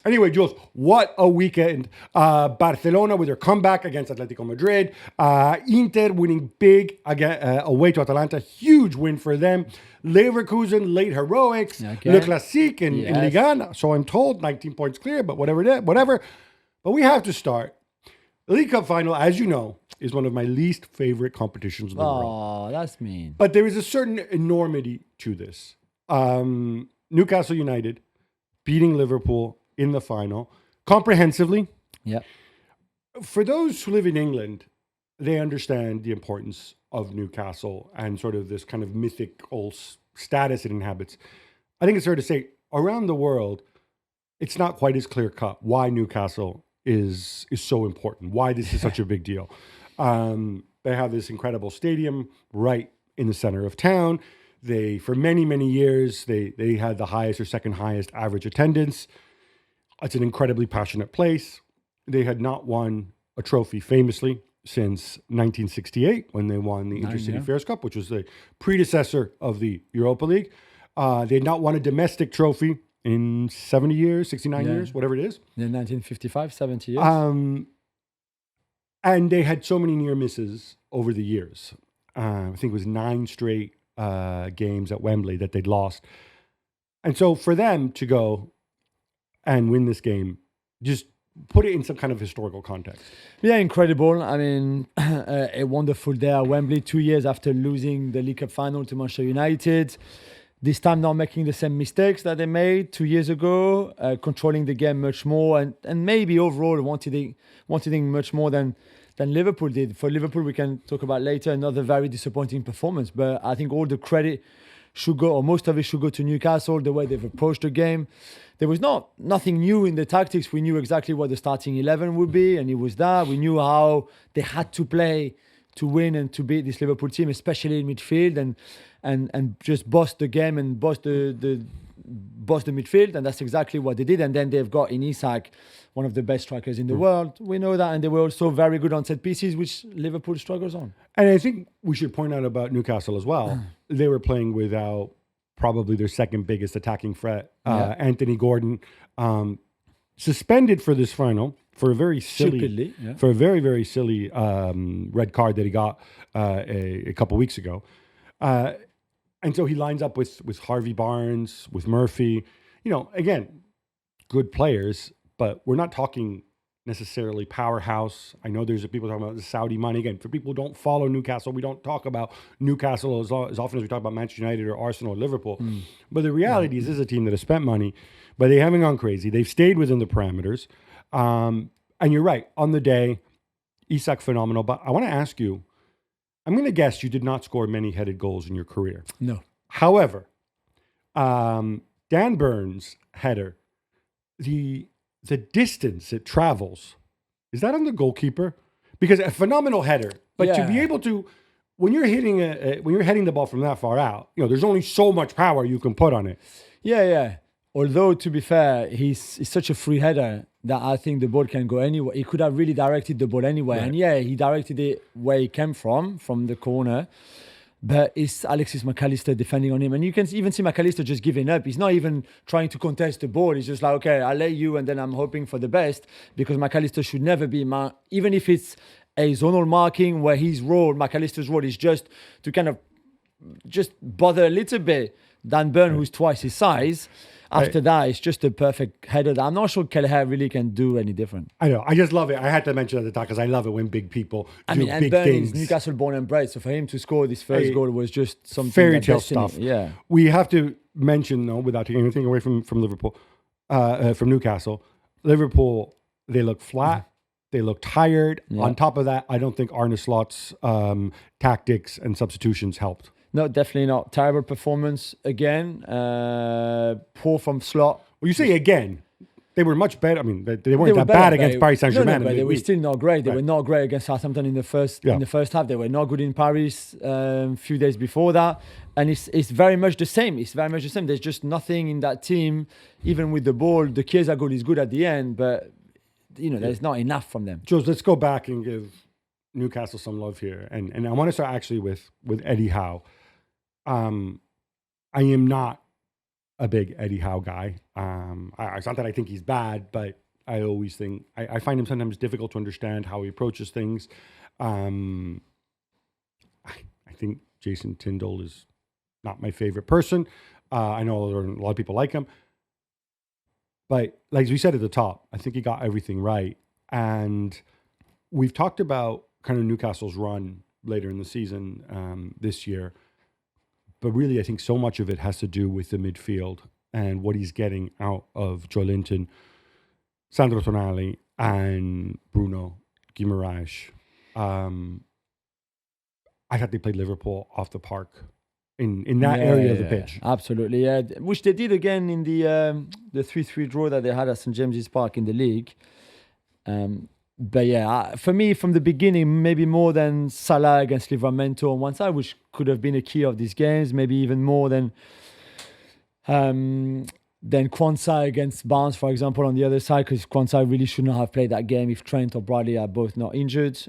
Anyway, Jules, what a weekend. Barcelona with their comeback against Atletico Madrid. Inter winning big again, away to Atalanta. Huge win for them. Leverkusen, late heroics. Okay. Le Classique in Yes. Ligue 1. So I'm told, 19 points clear, but whatever it is, whatever. But we have to start. The League Cup final, as you know, is one of my least favorite competitions in the world. Oh, that's mean. But there is a certain enormity to this. Newcastle United beating Liverpool in the final comprehensively. Yeah. For those who live in England, they understand the importance of Newcastle and sort of this kind of mythical status it inhabits. I think it's fair to say around the world, it's not quite as clear cut why Newcastle is so important, why this is such a big deal. They have this incredible stadium right in the center of town. They, for many, many years, they had the highest or second highest average attendance. It's an incredibly passionate place. They had not won a trophy famously since 1968 when they won the Intercity Fairs Cup, which was the predecessor of the Europa League. They had not won a domestic trophy in 70 years, 69 years, whatever it is. In 1955, 70 years. And they had so many near misses over the years. I think it was 9 straight games at Wembley that they'd lost. And so for them to go and win this game, just put it in some kind of historical context. Yeah, incredible. I mean, a wonderful day at Wembley 2 years after losing the League Cup final to Manchester United. This time not making the same mistakes that they made 2 years ago, controlling the game much more and maybe overall wanting much more than Liverpool did. For Liverpool, we can talk about later, another very disappointing performance. But I think all the credit should go, or most of it should go to Newcastle, the way they've approached the game. There was nothing new in the tactics. We knew exactly what the starting 11 would be, and it was that. We knew how they had to play to win and to beat this Liverpool team, especially in midfield, and just boss the game and boss the midfield, and that's exactly what they did. And then they've got in Isak, one of the best strikers in the world. We know that, and they were also very good on set pieces, which Liverpool struggles on. And I think we should point out about Newcastle as well. They were playing without probably their second biggest attacking threat, Anthony Gordon, suspended for this final for a very silly, for a very, very silly red card that he got a couple weeks ago. And so he lines up with Harvey Barnes, with Murphy. You know, again, good players, but we're not talking necessarily powerhouse. I know there's people talking about the Saudi money. Again, for people who don't follow Newcastle, we don't talk about Newcastle as often as we talk about Manchester United or Arsenal or Liverpool. But the reality is this is a team that has spent money, but they haven't gone crazy. They've stayed within the parameters. And you're right, on the day, Isak phenomenal. But I want to ask you, I'm going to guess you did not score many headed goals in your career. No. However, Dan Burns' header, the distance it travels, is that on the goalkeeper? Because a phenomenal header, but to be able to, when you're hitting when you're heading the ball from that far out, you know, there's only so much power you can put on it. Yeah. Although, to be fair, he's such a free header that I think the ball can go anywhere. He could have really directed the ball anywhere. Right. And he directed it where he came from the corner. But it's Alexis McAllister defending on him. And you can even see McAllister just giving up. He's not even trying to contest the ball. He's just like, okay, I'll let you, and then I'm hoping for the best, because McAllister should never be, even if it's a zonal marking where McAllister's role is just to kind of just bother a little bit Dan Burn, who's twice his size. After that, it's just a perfect header. I'm not sure Kelleher really can do any different. I know. I just love it. I had to mention at the top because I love it when big people do big Burn things. is Newcastle born and bred, so for him to score this first goal was just something fairy tale stuff. Yeah, we have to mention, though, without taking anything away from Liverpool, from Newcastle, Liverpool, they look flat. They look tired. Yeah. On top of that, I don't think Arne Slot's tactics and substitutions helped. No, definitely not. Terrible performance again. Poor from Slot. Well, you say again. They were much better. I mean, they weren't that bad against Paris Saint-Germain. But they were still not great. They were not great against Southampton in the first half. They were not good in Paris a few days before that. And it's very much the same. There's just nothing in that team, even with the ball. The Chiesa goal is good at the end, but there's not enough from them. Jules, let's go back and give Newcastle some love here. And I want to start actually with Eddie Howe. I am not a big Eddie Howe guy. It's not that I think he's bad, but I always think I find him sometimes difficult to understand how he approaches things. I think Jason Tyndall is not my favorite person. I know a lot of people like him. But like we said at the top, I think he got everything right. And we've talked about kind of Newcastle's run later in the season this year. But really, I think so much of it has to do with the midfield and what he's getting out of Joelinton, Sandro Tonali, and Bruno Guimaraes. I thought they played Liverpool off the park in that area of the pitch. Absolutely, yeah. Which they did again in the 3-3 draw that they had at St James's Park in the league. But yeah, for me, from the beginning, maybe more than Salah against Livramento on one side, which could have been a key of these games, maybe even more than Kwanzaa against Barnes, for example, on the other side, because Kwanzaa really should not have played that game if Trent or Bradley are both not injured.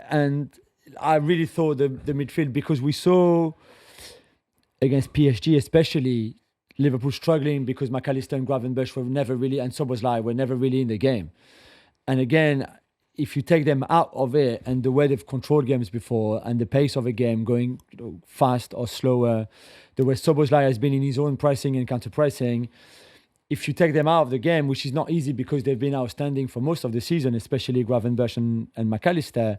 And I really thought the midfield, because we saw against PSG especially, Liverpool struggling because McAllister and Gravenberch were never really, and Szoboszlai were never really in the game. And again, if you take them out of it and the way they've controlled games before and the pace of a game going fast or slower, the way Szoboszlai has been in his own pressing and counter-pressing, if you take them out of the game, which is not easy because they've been outstanding for most of the season, especially Gravenberch and McAllister,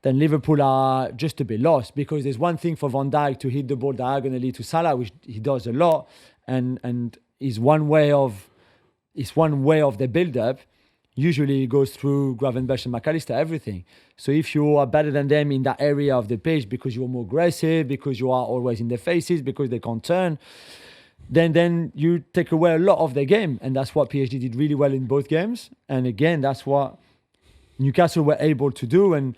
then Liverpool are just a bit lost, because there's one thing for Van Dijk to hit the ball diagonally to Salah, which he does a lot, and is one way of the build-up. Usually it goes through Gravenberch and McAllister, everything. So if you are better than them in that area of the pitch because you're more aggressive, because you are always in their faces, because they can't turn, then you take away a lot of their game. And that's what PSG did really well in both games. And again, that's what Newcastle were able to do. And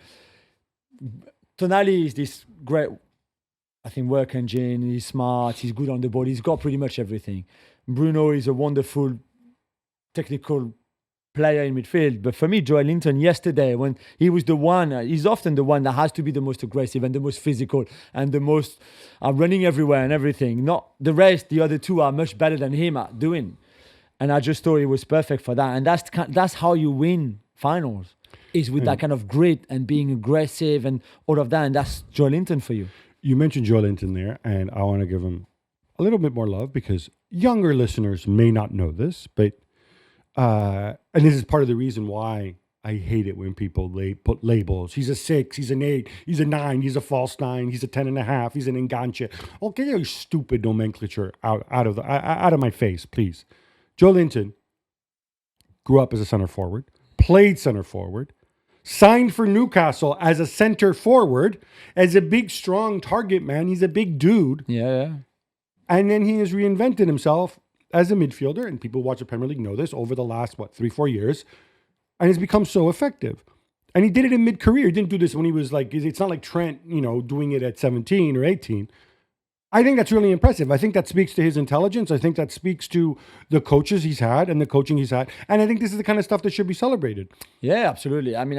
Tonali is this great, I think, work engine. He's smart. He's good on the ball. He's got pretty much everything. Bruno is a wonderful technical player in midfield. But for me, Joelinton yesterday, when he was the one, he's often the one that has to be the most aggressive and the most physical and the most running everywhere and everything. Not the rest. The other two are much better than him at doing. And I just thought he was perfect for that. And that's how you win finals, is with that kind of grit and being aggressive and all of that. And that's Joelinton for you. You mentioned Joelinton there, and I want to give him a little bit more love because younger listeners may not know this, but and this is part of the reason why I hate it when people put labels. He's a 6, he's an 8, he's a 9, he's a false 9, he's a 10.5, he's an enganche. Oh, get your stupid nomenclature out of my face, please. Joelinton grew up as a center forward, played center forward, signed for Newcastle as a center forward, as a big, strong target man. He's a big dude. Yeah. And then he has reinvented himself as a midfielder, and people who watch the Premier League know this, over the last, 3-4 years, and has become so effective. And he did it in mid-career. He didn't do this when he was it's not like Trent, doing it at 17 or 18. I think that's really impressive. I think that speaks to his intelligence. I think that speaks to the coaches he's had and the coaching he's had. And I think this is the kind of stuff that should be celebrated. Yeah, absolutely. I mean,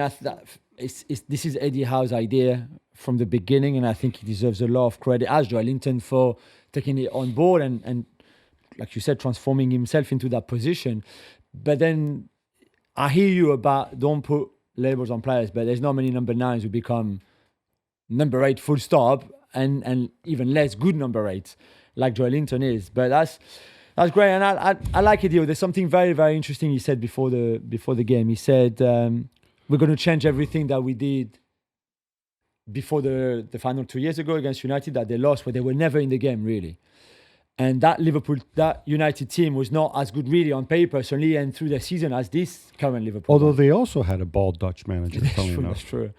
this is Eddie Howe's idea from the beginning, and I think he deserves a lot of credit, as Joelinton, for taking it on board and like you said, transforming himself into that position. But then I hear you about don't put labels on players, but there's not many number 9s who become number 8 full stop, and even less good number 8s like Joelinton is. But that's great, and I like it. There's something very, very interesting he said before the game. He said we're going to change everything that we did before the final 2 years ago against United that they lost, where they were never in the game really. And that United team was not as good really on paper, certainly, and through the season as this current Liverpool. Although they also had a bald Dutch manager. That's true.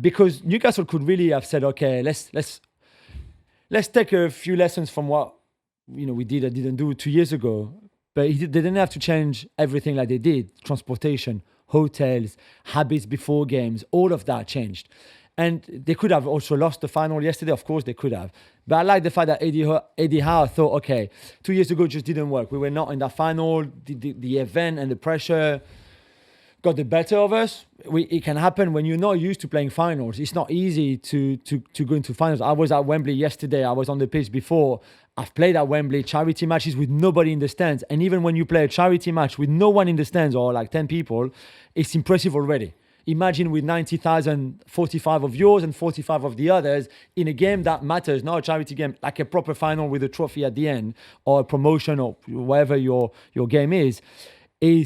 Because Newcastle could really have said, okay, let's take a few lessons from what we did and didn't do 2 years ago. But they didn't have to change everything like they did. Transportation, hotels, habits before games, all of that changed. And they could have also lost the final yesterday. Of course, they could have. But I like the fact that Eddie Howe thought, okay, 2 years ago just didn't work. We were not in that final. The event and the pressure got the better of us. It can happen when you're not used to playing finals. It's not easy to go into finals. I was at Wembley yesterday. I was on the pitch before. I've played at Wembley charity matches with nobody in the stands. And even when you play a charity match with no one in the stands or like 10 people, it's impressive already. Imagine with 90,000, 45 of yours and 45 of the others in a game that matters, not a charity game, like a proper final with a trophy at the end or a promotion or whatever your game is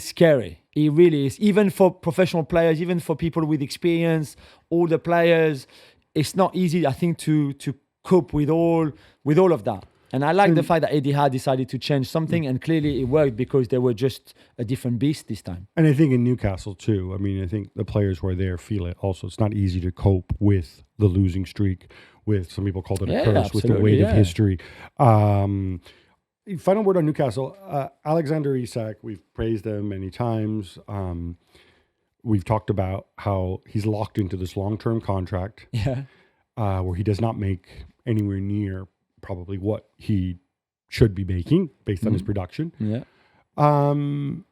scary. It really is. Even for professional players, even for people with experience, older players, it's not easy, I think, to cope with all of that. And I like the fact that Eddie Howe decided to change something, and clearly it worked because they were just a different beast this time. And I think in Newcastle too, I mean, I think the players who are there feel it also. It's not easy to cope with the losing streak, with some people called it a curse, with the weight of history. Final word on Newcastle. Alexander Isak, we've praised him many times. We've talked about how he's locked into this long-term contract where he does not make anywhere near probably what he should be making based on his production. Yeah. But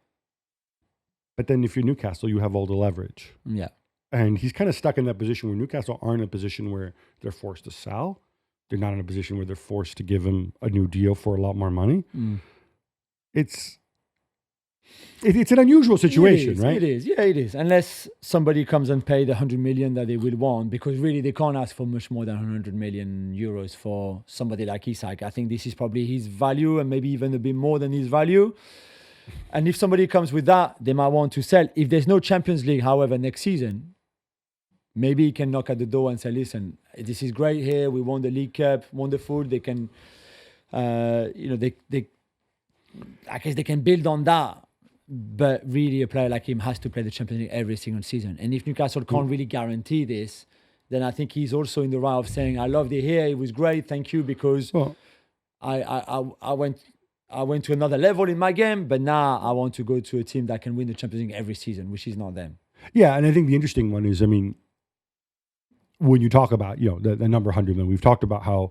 then if you're Newcastle, you have all the leverage. Yeah. And he's kind of stuck in that position where Newcastle aren't in a position where they're forced to sell. They're not in a position where they're forced to give him a new deal for a lot more money. It's an unusual situation, right? It is. Yeah, it is. Unless somebody comes and pay the 100 million that they will want, because really they can't ask for much more than 100 million euros for somebody like Isak. I think this is probably his value and maybe even a bit more than his value. And if somebody comes with that, they might want to sell. If there's no Champions League, however, next season, maybe he can knock at the door and say, listen, this is great here. We won the League Cup, wonderful. They can, I guess they can build on that. But really, a player like him has to play the Champions League every single season. And if Newcastle can't really guarantee this, then I think he's also in the right of saying, I loved it here. It was great. Thank you, because I went to another level in my game. But now I want to go to a team that can win the Champions League every season, which is not them. Yeah, and I think the interesting one is, I mean, when you talk about, the number 100 million, we've talked about how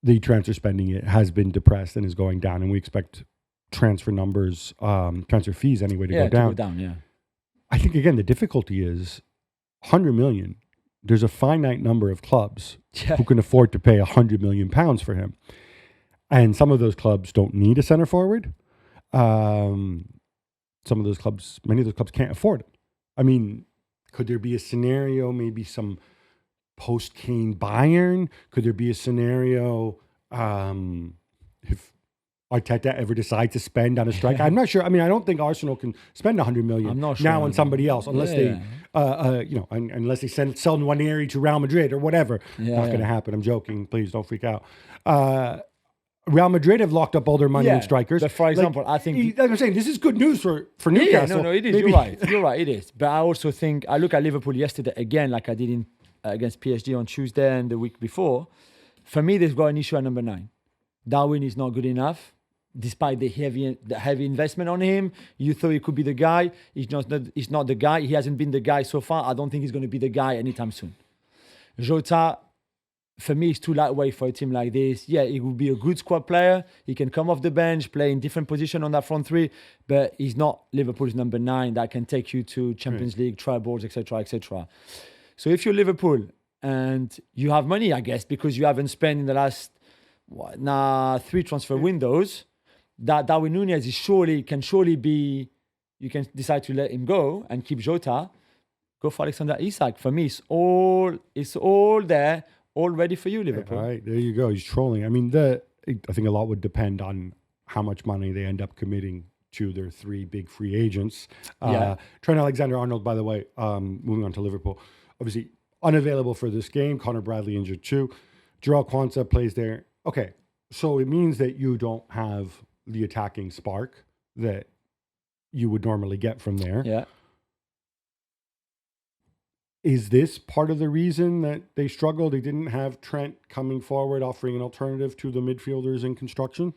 the transfer spending has been depressed and is going down, and we expect transfer numbers, transfer fees anyway to go down. I think, again, the difficulty is 100 million. There's a finite number of clubs who can afford to pay 100 million pounds for him. And some of those clubs don't need a center forward. Many of those clubs can't afford it. I mean, could there be a scenario, maybe some post-Kane Bayern? Could there be a scenario if Arteta ever decides to spend on a striker? I'm not sure. I mean, I don't think Arsenal can spend 100 million now on somebody else unless unless they sell Nwaneri to Real Madrid or whatever. Not going to happen. I'm joking. Please don't freak out. Real Madrid have locked up all their money in strikers. But for example, I think... I'm saying this is good news for Newcastle. No, it is. Maybe. You're right, it is. But I also think... I look at Liverpool yesterday again, like I did against PSG on Tuesday and the week before. For me, they've got an issue at number 9. Darwin is not good enough. Despite the heavy investment on him, you thought he could be the guy. He's not the guy. He hasn't been the guy so far. I don't think he's going to be the guy anytime soon. Jota, for me, is too lightweight for a team like this. Yeah, he would be a good squad player. He can come off the bench, play in different positions on that front three, but he's not Liverpool's number 9 that can take you to Champions League, trebles, etc., etc. So if you're Liverpool and you have money, I guess, because you haven't spent in the last 3 transfer windows, that Darwin Núñez can surely be, you can decide to let him go and keep Jota, go for Alexander Isak. For me, it's all there, all ready for you, Liverpool. All right, there you go. He's trolling. I mean, I think a lot would depend on how much money they end up committing to their 3 big free agents. Trent Alexander-Arnold, by the way, moving on to Liverpool, obviously unavailable for this game. Connor Bradley injured too. Jarrell Quansah plays there. Okay, so it means that you don't have the attacking spark that you would normally get from there. Yeah. Is this part of the reason that they struggled? They didn't have Trent coming forward, offering an alternative to the midfielders in construction?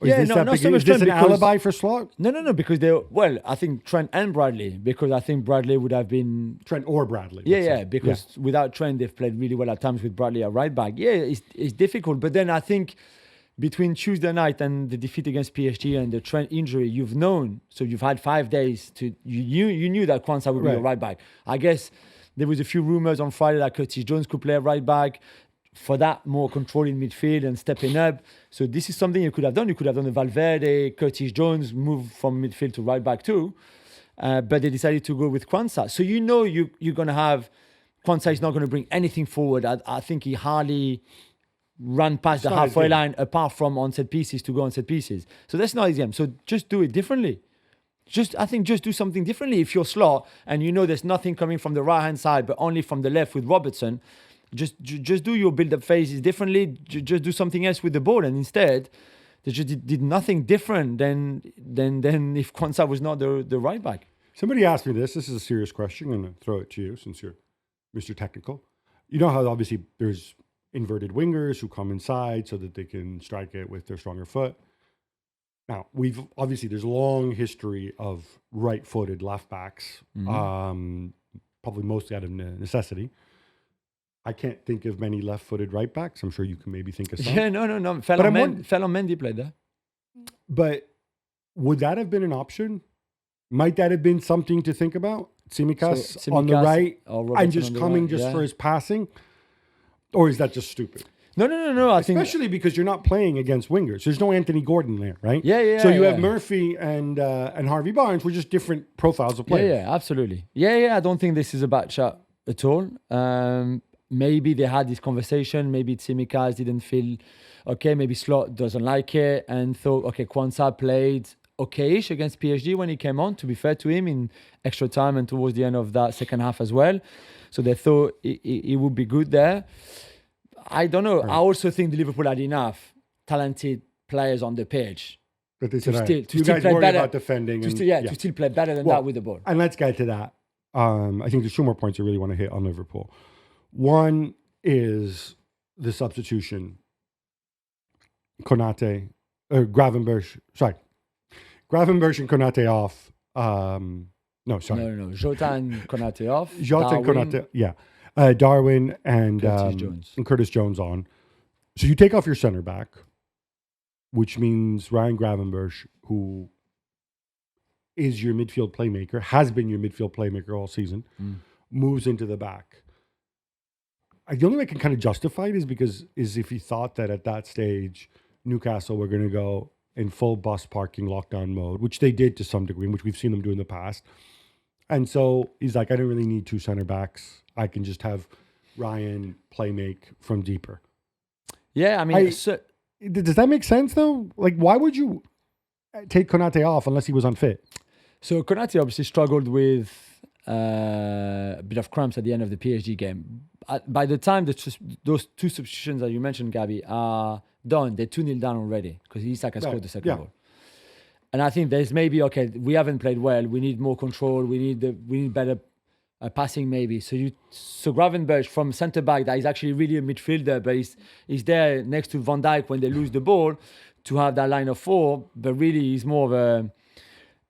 Or is this an alibi for Slot? No, because I think Trent and Bradley, because I think Bradley would have been... Trent or Bradley. Because without Trent, they've played really well at times with Bradley at right back. Yeah, it's difficult. But then I think between Tuesday night and the defeat against PSG and the Trent injury, you've had 5 days you knew that Quansah would be a right back. I guess there was a few rumors on Friday that Curtis Jones could play a right back. for that more control in midfield and stepping up. So this is something you could have done. You could have done a Valverde, Curtis Jones move from midfield to right back too. But they decided to go with Kwanzaa. So you're going to have, Kwanzaa is not going to bring anything forward. I think he hardly ran past the halfway line apart from on set pieces to go on set pieces. So that's not his game. So just do it differently. I think just do something differently. If you're Slot and you know there's nothing coming from the right-hand side, but only from the left with Robertson, just do your build-up phases differently. Just do something else with the ball. And instead, they just did nothing different than if Kwanzaa was not the right back. Somebody asked me this. This is a serious question. I'm going to throw it to you since you're Mr. Technical. You know how obviously there's inverted wingers who come inside so that they can strike it with their stronger foot. Now, there's a long history of right-footed left backs, probably mostly out of necessity. I can't think of many left-footed right backs. I'm sure you can maybe think of some. Yeah, no. Ferland Mendy played there. But would that have been an option? Might that have been something to think about? Tsimikas on the right and just coming for his passing? Or is that just stupid? No. Especially because you're not playing against wingers. There's no Anthony Gordon there, right? Yeah. So you have Murphy and Harvey Barnes. We're just different profiles of players. Yeah, absolutely. Yeah. I don't think this is a bad shot at all. Maybe they had this conversation. Maybe Tsimikas didn't feel okay. Maybe Slot doesn't like it and thought, okay, Kwanzaa played okay-ish against PSG when he came on, to be fair to him, in extra time and towards the end of that second half as well. So they thought it would be good there. I don't know. Right. I also think the Liverpool had enough talented players on the pitch to still play better about defending. To still play better than that with the ball. And let's get to that. I think there's two more points I really want to hit on Liverpool. One is the substitution. Gravenberch and Konate off. No. Jota and Konate off. Jota and Konate, yeah. Darwin and Curtis Jones on. So you take off your center back, which means Ryan Gravenberch, who is your midfield playmaker, has been your midfield playmaker all season, moves into the back. The only way I can kind of justify it is if he thought that at that stage Newcastle were going to go in full bus parking lockdown mode, which they did to some degree, which we've seen them do in the past. And so he's like, I don't really need two center backs. I can just have Ryan playmake from deeper. Yeah, I mean... does that make sense, though? Like, why would you take Konate off unless he was unfit? So Konate obviously struggled with a bit of cramps at the end of the PSG game. By the time those two substitutions that you mentioned, Gabby, are done, they're 2-0 down already because Isak has scored the second goal. And I think there's maybe, okay, we haven't played well. We need more control. We need better passing maybe. So Gravenberch from centre back, that is actually really a midfielder, but he's there next to Van Dijk when they lose the ball to have that line of four. But really, he's more of a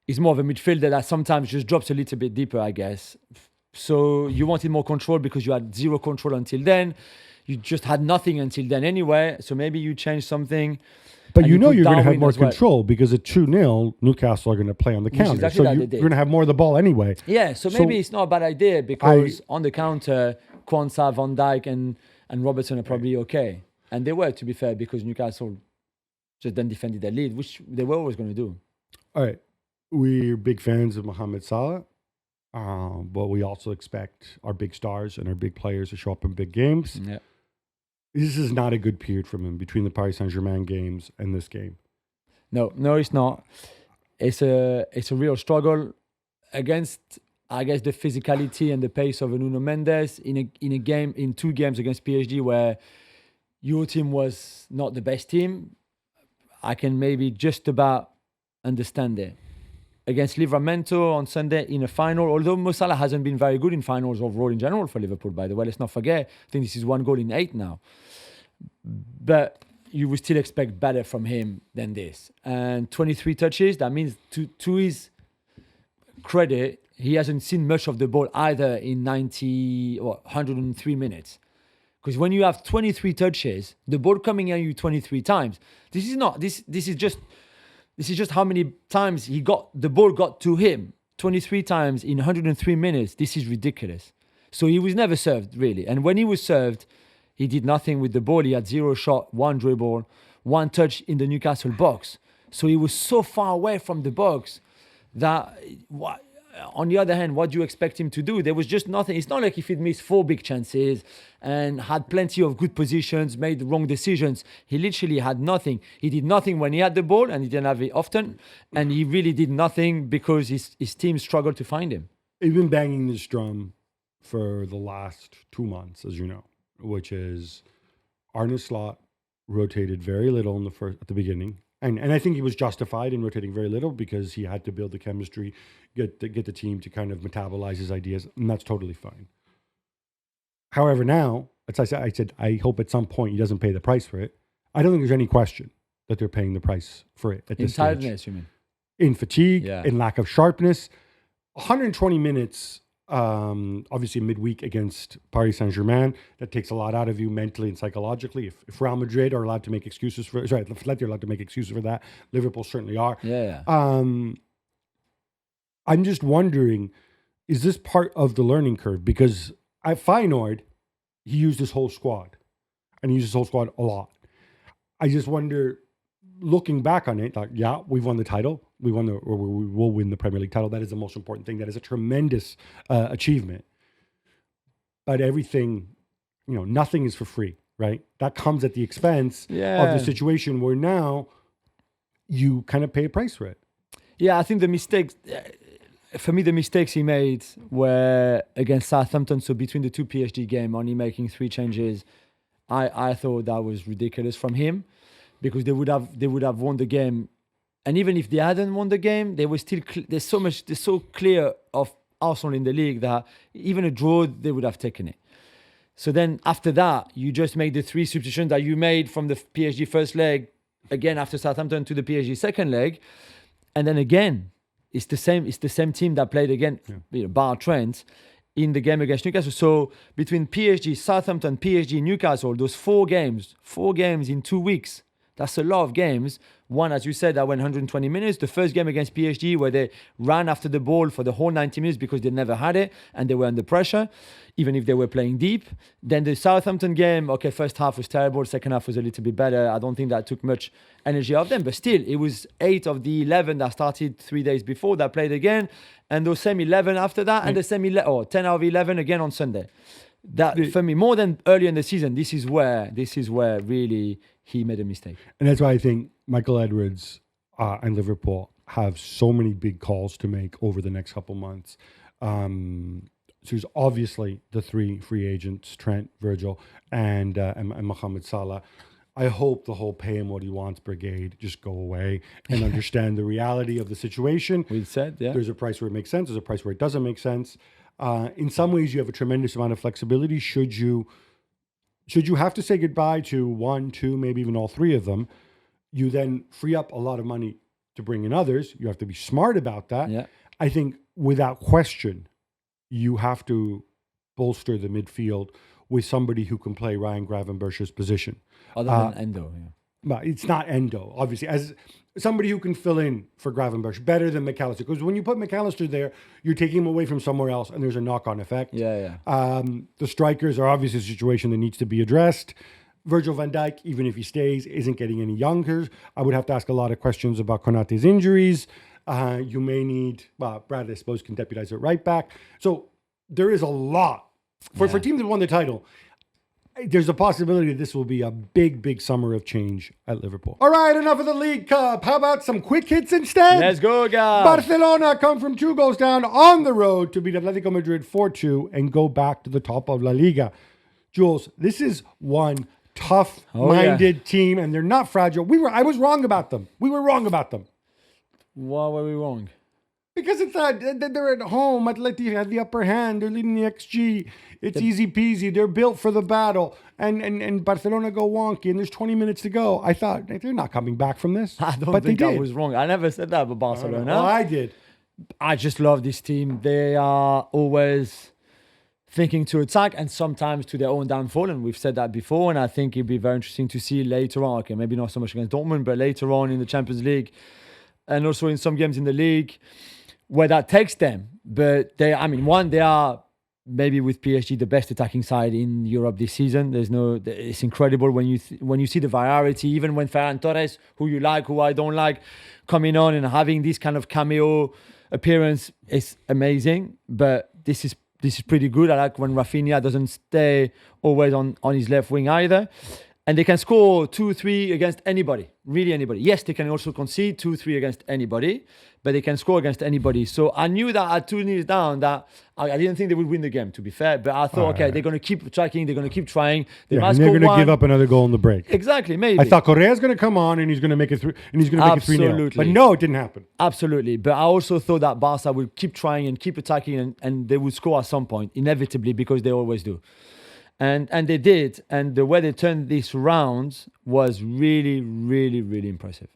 midfielder that sometimes just drops a little bit deeper, I guess. So you wanted more control because you had zero control until then. You just had nothing until then anyway. So maybe you change something. But you're going to have more control because at 2-0, Newcastle are going to play on the counter. Exactly so you're going to have more of the ball anyway. Yeah, so maybe it's not a bad idea because on the counter, Kwanzaa, Van Dijk and Robertson are probably okay. And they were, to be fair, because Newcastle just then defended their lead, which they were always going to do. All right. We're big fans of Mohamed Salah, but we also expect our big stars and our big players to show up in big games. Yeah. This is not a good period from him between the Paris Saint-Germain games and this game. No, it's not. It's a real struggle against, I guess, the physicality and the pace of Nuno Mendes in 2 games against PSG where your team was not the best team. I can maybe just about understand it. Against Livramento on Sunday in a final, although Mo Salah hasn't been very good in finals overall in general for Liverpool, by the way, let's not forget. I think this is 1 goal in 8 now. But you would still expect better from him than this. And 23 touches, that means to his credit, he hasn't seen much of the ball either in 103 minutes. Because when you have 23 touches, the ball coming at you 23 times, this is just how many times the ball got to him. 23 times in 103 minutes. This is ridiculous. So he was never served, really. And when he was served, He did nothing with the ball. He had 0 shot, 1 dribble, 1 touch in the Newcastle box. So he was so far away from the box that, on the other hand, what do you expect him to do? There was just nothing. It's not like if he'd missed 4 big chances and had plenty of good positions, made wrong decisions. He literally had nothing. He did nothing when he had the ball, and he didn't have it often. And he really did nothing because his team struggled to find him. He's been banging this drum for the last 2 months, as you know, which is Arne Slot rotated very little at the beginning. And I think he was justified in rotating very little because he had to build the chemistry, get the team to kind of metabolize his ideas, and that's totally fine. However, now, as I said, I hope at some point he doesn't pay the price for it. I don't think there's any question that they're paying the price for it at this stage. In tiredness, you mean? In fatigue, Yeah. in lack of sharpness. 120 minutes, obviously midweek against Paris Saint-Germain, that takes a lot out of you mentally and psychologically. If Real Madrid are allowed to make excuses for, if Atletico are allowed to make excuses for that, Liverpool certainly are. Yeah. I'm just wondering, is this part of the learning curve? Because at Feyenoord, he used his whole squad, and he used his whole squad a lot. I just wonder, looking back on it, like, yeah, we've won the title. We will win the Premier League title. That is the most important thing. That is a tremendous achievement. But everything, nothing is for free, right? That comes at the expense of the situation where now you kind of pay a price for it. Yeah, I think the mistakes, for me, the mistakes he made were against Southampton. So between the 2 PSG games, only making 3 changes, I thought that was ridiculous from him, because they would have won the game. And even if they hadn't won the game, they were still they're so clear of Arsenal in the league that even a draw, they would have taken it. So then after that, you just make the 3 substitutions that you made from the PSG first leg, again after Southampton, to the PSG second leg. And then again, it's the same team that played again, bar Trent, in the game against Newcastle. So between PSG, Southampton, PSG, Newcastle, those 4 games in 2 weeks, that's a lot of games. One, as you said, that went 120 minutes. The first game against PSG, where they ran after the ball for the whole 90 minutes because they never had it and they were under pressure, even if they were playing deep. Then the Southampton game, okay, first half was terrible. Second half was a little bit better. I don't think that took much energy off them. But still, it was 8 of the 11 that started 3 days before that played again. And those same 11 after that, and the same 10 out of 11 again on Sunday. That, for me, more than earlier in the season, this is where really he made a mistake. And that's why I think Michael Edwards and Liverpool have so many big calls to make over the next couple months. So there's obviously the 3 free agents, Trent, Virgil, and Mohamed Salah. I hope the whole pay him what he wants brigade just go away and understand the reality of the situation. We said, yeah. There's a price where it makes sense. There's a price where it doesn't make sense. In some ways, you have a tremendous amount of flexibility. Should you have to say goodbye to 1, 2, maybe even all 3 of them, you then free up a lot of money to bring in others. You have to be smart about that. Yeah. I think without question, you have to bolster the midfield with somebody who can play Ryan Gravenberch's position. Other than Endo, yeah. But it's not Endo, obviously, as somebody who can fill in for Gravenberch better than McAllister. Because when you put McAllister there, you're taking him away from somewhere else, and there's a knock-on effect. Yeah. The strikers are obviously a situation that needs to be addressed. Virgil van Dijk, even if he stays, isn't getting any younger. I would have to ask a lot of questions about Konate's injuries. You may need, Bradley, I suppose, can deputize at right back. So there is a lot. For teams that won the title, there's a possibility that this will be a big, big summer of change at Liverpool. All right, enough of the League Cup. How about some quick hits instead? Let's go, Gab. Barcelona come from 2 goals down on the road to beat Atletico Madrid 4-2 and go back to the top of La Liga. Jules, this is one tough-minded team, and they're not fragile. I was wrong about them. We were wrong about them. Why were we wrong? Because it's they're at home. Atletico had the upper hand. They're leading the XG. It's easy peasy. They're built for the battle. And Barcelona go wonky, and there's 20 minutes to go. I thought, they're not coming back from this. I don't think I was wrong. I never said that about Barcelona. Well, I did. I just love this team. They are always thinking to attack and sometimes to their own downfall. And we've said that before. And I think it'd be very interesting to see later on. Okay, maybe not so much against Dortmund, but later on in the Champions League and also in some games in the league, where that takes them. But they are maybe with PSG, the best attacking side in Europe this season. It's incredible when you see the variety, even when Ferran Torres, who you like, who I don't like, coming on and having this kind of cameo appearance is amazing. But this is pretty good. I like when Rafinha doesn't stay always on his left wing either. And they can score 2-3 against anybody, really anybody. Yes, they can also concede 2-3 against anybody, but they can score against anybody. So I knew that at 2-0 down that I didn't think they would win the game, to be fair. But I thought, okay, they're going to keep attacking, they're going to keep trying. They might and they're score going to one. give up another goal in the break. Exactly, maybe. I thought Correa's going to come on and he's going to make it 3, and he's going to make it 3-0. But no, it didn't happen. Absolutely. But I also thought that Barca would keep trying and keep attacking and they would score at some point, inevitably, because they always do. And they did. And the way they turned this round was really, really, really impressive.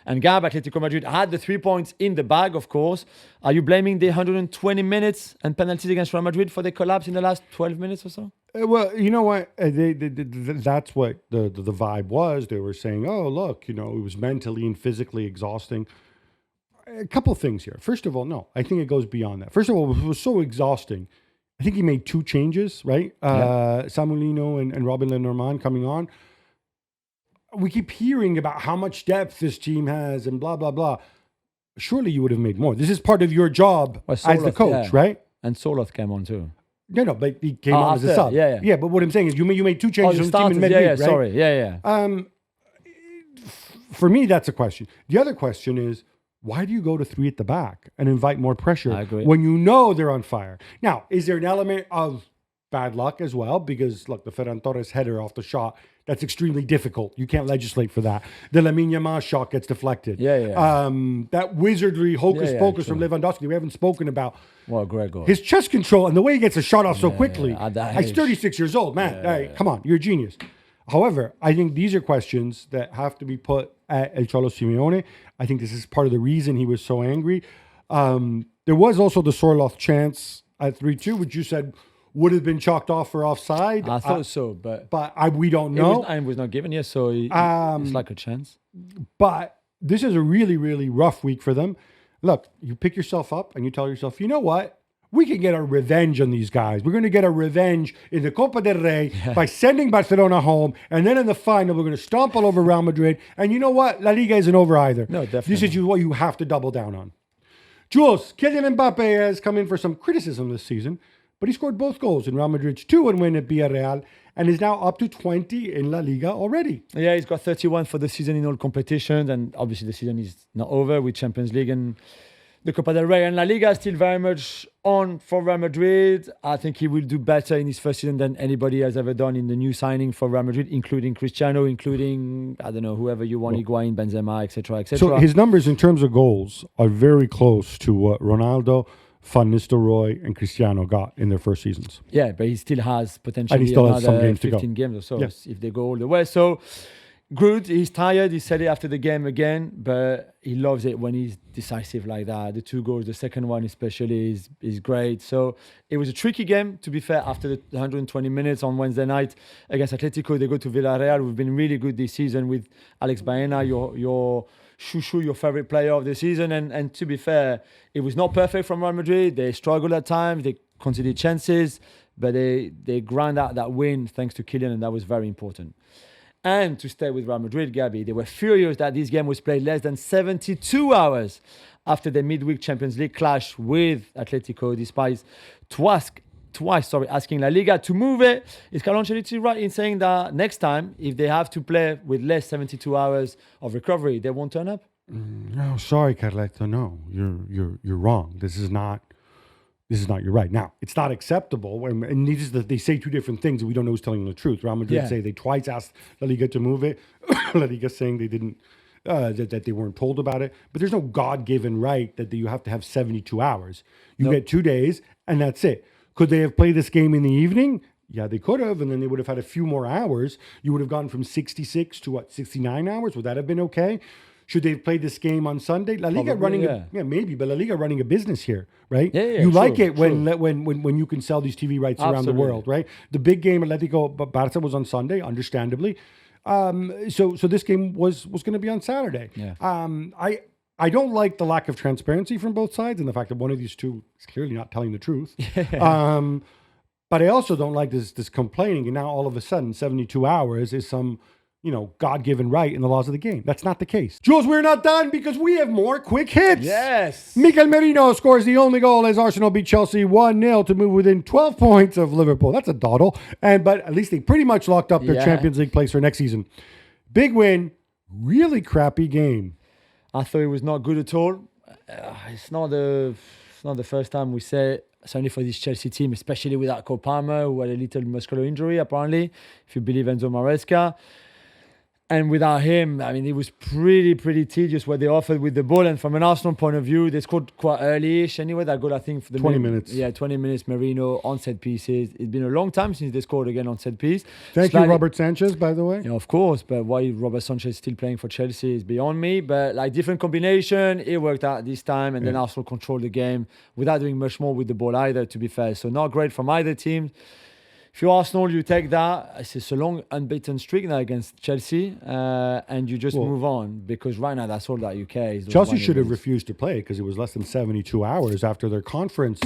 And Gab, Atletico Madrid had the 3 points in the bag, of course. Are you blaming the 120 minutes and penalties against Real Madrid for the collapse in the last 12 minutes or so? Well, you know what? That's what the vibe was. They were saying, oh, look, it was mentally and physically exhausting. A couple of things here. First of all, no, I think it goes beyond that. First of all, it was so exhausting. I think he made 2 changes, right? Samulino and Robin Lenormand coming on. We keep hearing about how much depth this team has and blah, blah, blah. Surely you would have made more. This is part of your job as the coach, right? And Soloth came on too. No, but he came on as a sub. Yeah, but what I'm saying is you made 2 changes from the team in midweek, right? Sorry. Yeah. For me, that's a question. The other question is, why do you go to 3 at the back and invite more pressure when you know they're on fire? Now, is there an element of bad luck as well? Because, look, the Ferran Torres header off the shot, that's extremely difficult. You can't legislate for that. The Lamine Yamal shot gets deflected. That wizardry hocus-pocus from Lewandowski, we haven't spoken about. Well, great goal. His chest control and the way he gets a shot off so quickly. He's 36 years old, man. Come on, you're a genius. However, I think these are questions that have to be put at El Cholo Simeone. I think this is part of the reason he was so angry. There was also the Sorloth chance at 3-2, which you said would have been chalked off for offside. I thought so, but we don't know. It was not given yet, so it's like a chance. But this is a really, really rough week for them. Look, you pick yourself up and you tell yourself, you know what? We can get our revenge on these guys. We're going to get our revenge in the Copa del Rey by sending Barcelona home. And then in the final, we're going to stomp all over Real Madrid. And you know what? La Liga isn't over either. No, definitely. This is what you have to double down on. Jules, Kylian Mbappe has come in for some criticism this season, but he scored both goals in Real Madrid's 2-1 win at Villarreal and is now up to 20 in La Liga already. Yeah, he's got 31 for the season in all competitions. And obviously the season is not over with Champions League and the Copa del Rey. And La Liga is still very much on for Real Madrid. I think he will do better in his first season than anybody has ever done in the new signing for Real Madrid, including Cristiano, including, I don't know, whoever you want, Higuain, Benzema, etc., etc. So his numbers in terms of goals are very close to what Ronaldo, Van Nistelrooy, and Cristiano got in their first seasons. Yeah, but he still has potentially and he still has some another games 15 games or so Yes. if they go all the way. So good. He's tired. He said it after the game again, but he loves it when he's decisive like that. The 2 goals, the second one especially, is great. So it was a tricky game, to be fair, after the 120 minutes on Wednesday night against Atletico. They go to Villarreal. We've been really good this season with Alex Baena, your Shushu, your favorite player of the season. And to be fair, it was not perfect from Real Madrid. They struggled at times. They conceded chances, but they ground out that win thanks to Kylian, and that was very important. And to stay with Real Madrid, Gabby, they were furious that this game was played less than 72 hours after the midweek Champions League clash with Atletico, despite twice asking La Liga to move it. Is Carlo Ancelotti right in saying that next time, if they have to play with less 72 hours of recovery, they won't turn up? No, sorry, Carletto. No, you're wrong. This is not your right. Now, it's not acceptable. And they say 2 different things, and we don't know who's telling the truth. Real Madrid say they twice asked La Liga to move it. La Liga saying they didn't, that they weren't told about it. But there's no God-given right that you have to have 72 hours. You get 2 days, and that's it. Could they have played this game in the evening? Yeah, they could have, and then they would have had a few more hours. You would have gone from 66 to 69 hours? Would that have been okay? Should they have played this game on Sunday? La Liga maybe, but La Liga running a business here, right? You like it when you can sell these TV rights around the world, right? The big game, Atletico Barça, was on Sunday, understandably. So this game was going to be on Saturday. I don't like the lack of transparency from both sides and the fact that one of these two is clearly not telling the truth. But I also don't like this complaining. And now all of a sudden, 72 hours is some, God-given right in the laws of the game. That's not the case. Jules, we're not done because we have more quick hits. Yes. Mikel Merino scores the only goal as Arsenal beat Chelsea 1-0 to move within 12 points of Liverpool. That's a dawdle. But at least they pretty much locked up their Champions League place for next season. Big win. Really crappy game. I thought it was not good at all. It's not the first time we say it. Certainly for this Chelsea team, especially without Cole Palmer, who had a little muscular injury, apparently, if you believe Enzo Maresca. And without him, I mean, it was pretty tedious what they offered with the ball. And from an Arsenal point of view, they scored quite early-ish anyway. That goal, I think, for the 20 minutes. Yeah, 20 minutes, Merino on set pieces. It's been a long time since they scored again on set piece. Thank you, Robert Sanchez, by the way. Yeah, of course, but why Robert Sanchez is still playing for Chelsea is beyond me. But like different combination, it worked out this time. And then Arsenal controlled the game without doing much more with the ball either, to be fair. So not great from either team. If you're Arsenal, you take that. It's a long unbeaten streak now against Chelsea, and you just move on because right now that's all that you care. Chelsea should have refused to play because it was less than 72 hours after their conference.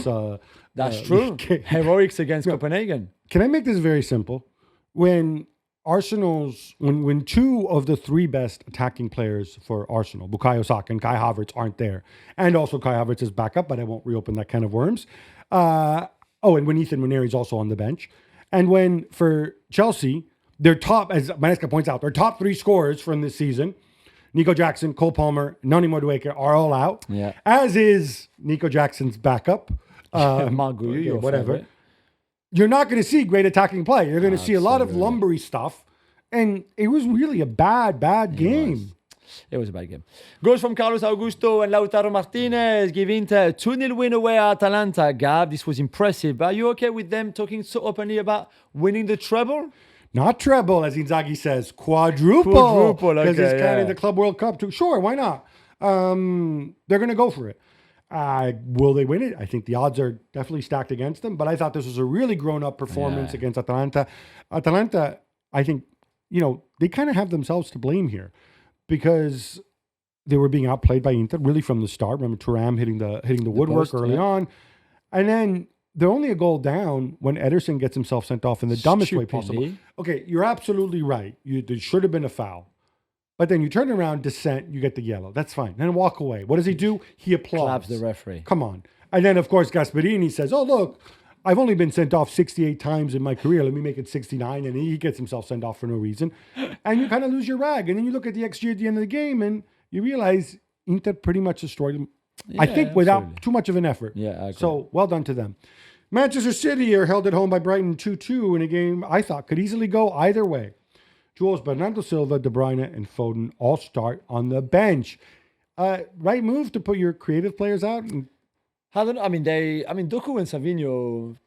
That's true. Heroics against Copenhagen. Can I make this very simple? When when two of the three best attacking players for Arsenal, Bukayo Saka and Kai Havertz, aren't there, and also Kai Havertz is back up, but I won't reopen that can of worms. And when Ethan Nwaneri is also on the bench. And when, for Chelsea, their top, as Manesca points out, their top three scorers from this season, Nico Jackson, Cole Palmer, Noni Madueke, are all out. Yeah. As is Nico Jackson's backup. Maguire, whatever. Favorite. You're not going to see great attacking play. You're going to see a lot of lumbery stuff. And it was really a bad game. It was a bad game. Goals from Carlos Augusto and Lautaro Martinez give Inter a 2-0 win away at Atalanta. Gab, this was impressive. But are you okay with them talking so openly about winning the treble? Not treble, as Inzaghi says, quadruple. Quadruple, okay. Because it's kind of the Club World Cup too. Sure, why not? They're going to go for it. Will they win it? I think the odds are definitely stacked against them. But I thought this was a really grown-up performance against Atalanta. Atalanta, I think, they kind of have themselves to blame here. Because they were being outplayed by Inter really from the start. Remember Thuram hitting the woodwork early on. And then they're only a goal down when Ederson gets himself sent off in the dumbest way possible. Okay, you're absolutely right. There should have been a foul. But then you turn around, dissent, you get the yellow. That's fine. Then walk away. What does he do? He applauds. Claps the referee. Come on. And then, of course, Gasperini says, oh, look, I've only been sent off 68 times in my career. Let me make it 69. And he gets himself sent off for no reason. And you kind of lose your rag. And then you look at the XG at the end of the game and you realize Inter pretty much destroyed them. I think without too much of an effort. Yeah, so well done to them. Manchester City are held at home by Brighton 2-2 in a game I thought could easily go either way. Jules, Bernardo Silva, De Bruyne, and Foden all start on the bench. Right move to put your creative players out? Doku and Savinho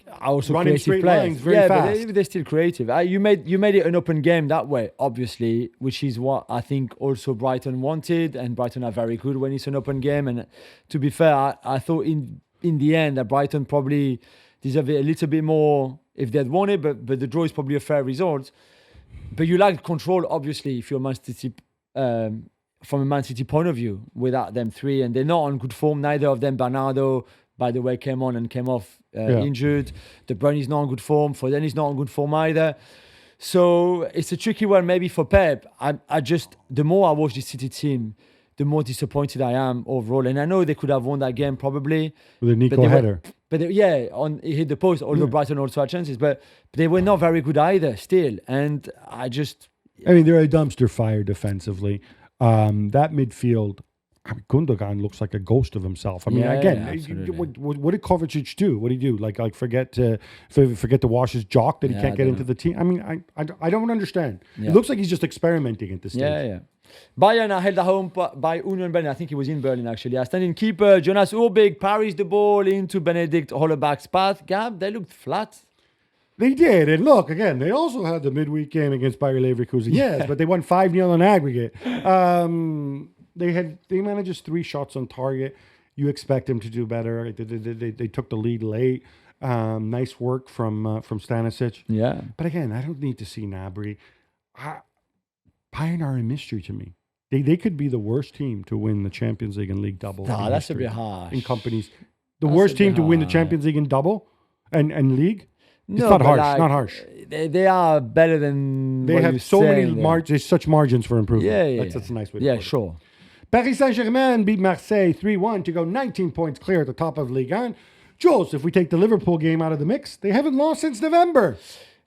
are also running creative straight players. lines very fast. But they're still creative. You made it an open game that way, obviously, which is what I think also Brighton wanted, and Brighton are very good when it's an open game. And to be fair, I thought in the end that Brighton probably deserved it a little bit more if they'd won it, but the draw is probably a fair result. But you like control, obviously, if you're Man City, from a Man City point of view, without them three. And they're not on good form, neither of them. Bernardo, by the way, came on and came off injured. De Bruyne is not on good form. Foden is not on good form either. So it's a tricky one maybe for Pep. The more I watch the City team, the more disappointed I am overall. And I know they could have won that game probably. With a Nico header. He hit the post, although Brighton also had chances. But they were not very good either still. And they're a dumpster fire defensively. That midfield, Gundogan looks like a ghost of himself. What did Kovacic do? What did he do? Like forget to wash his jock that he can't get into the team? I don't understand. Yeah. It looks like he's just experimenting at this stage. Yeah. Bayern are held at home by Union Berlin. I think he was in Berlin actually. Standing keeper Jonas Urbig parries the ball into Benedikt Hollerbach's path. Gab, they looked flat. They did. And look, again, they also had the midweek game against Bayer Leverkusen. Yes, but they won 5-0 in aggregate. They managed just 3 shots on target. You expect them to do better. They took the lead late. Nice work from Stanisic. Yeah. But again, I don't need to see Gnabry. Bayern are a mystery to me. They could be the worst team to win the Champions League and League double. Nah, in that's a history bit harsh. in companies. The That's worst a team bit to win the harsh. Champions League and double and league. It's No, not but harsh. like, Not harsh. They are better than They what have you're so many saying there. margins. There's such margins for improvement. Yeah. That's a nice way to Yeah, put it. sure. Paris Saint-Germain beat Marseille 3-1 to go 19 points clear at the top of Ligue 1. Jules, if we take the Liverpool game out of the mix, they haven't lost since November.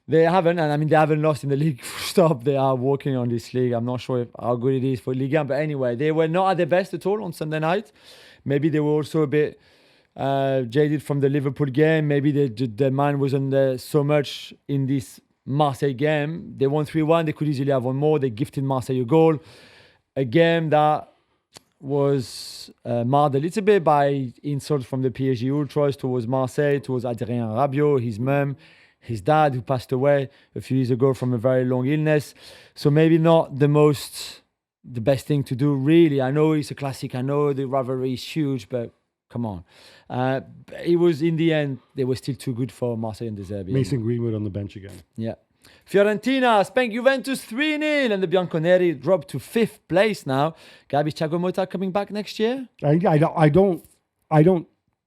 They haven't, and I mean, they haven't lost in the league. Stop. They are working on this league. I'm not sure how good it is for Ligue 1, but anyway, they were not at their best at all on Sunday night. Maybe they were also a bit jaded from the Liverpool game. Maybe their mind wasn't there so much in this Marseille game. They won 3-1. They could easily have won more. They gifted Marseille a goal. A game that was marred a little bit by insults from the PSG ultras towards Marseille, towards Adrien Rabiot, his mum, his dad, who passed away a few years ago from a very long illness. So maybe not the best thing to do, really. I know it's a classic. I know the rivalry is huge, but come on. It was, in the end, they were still too good for Marseille and De Zerbi. Mason Greenwood on the bench again. Yeah. Fiorentina spanked Juventus 3-0 and the Bianconeri dropped to 5th place now. Gabi, Thiago Motta coming back next year? I don't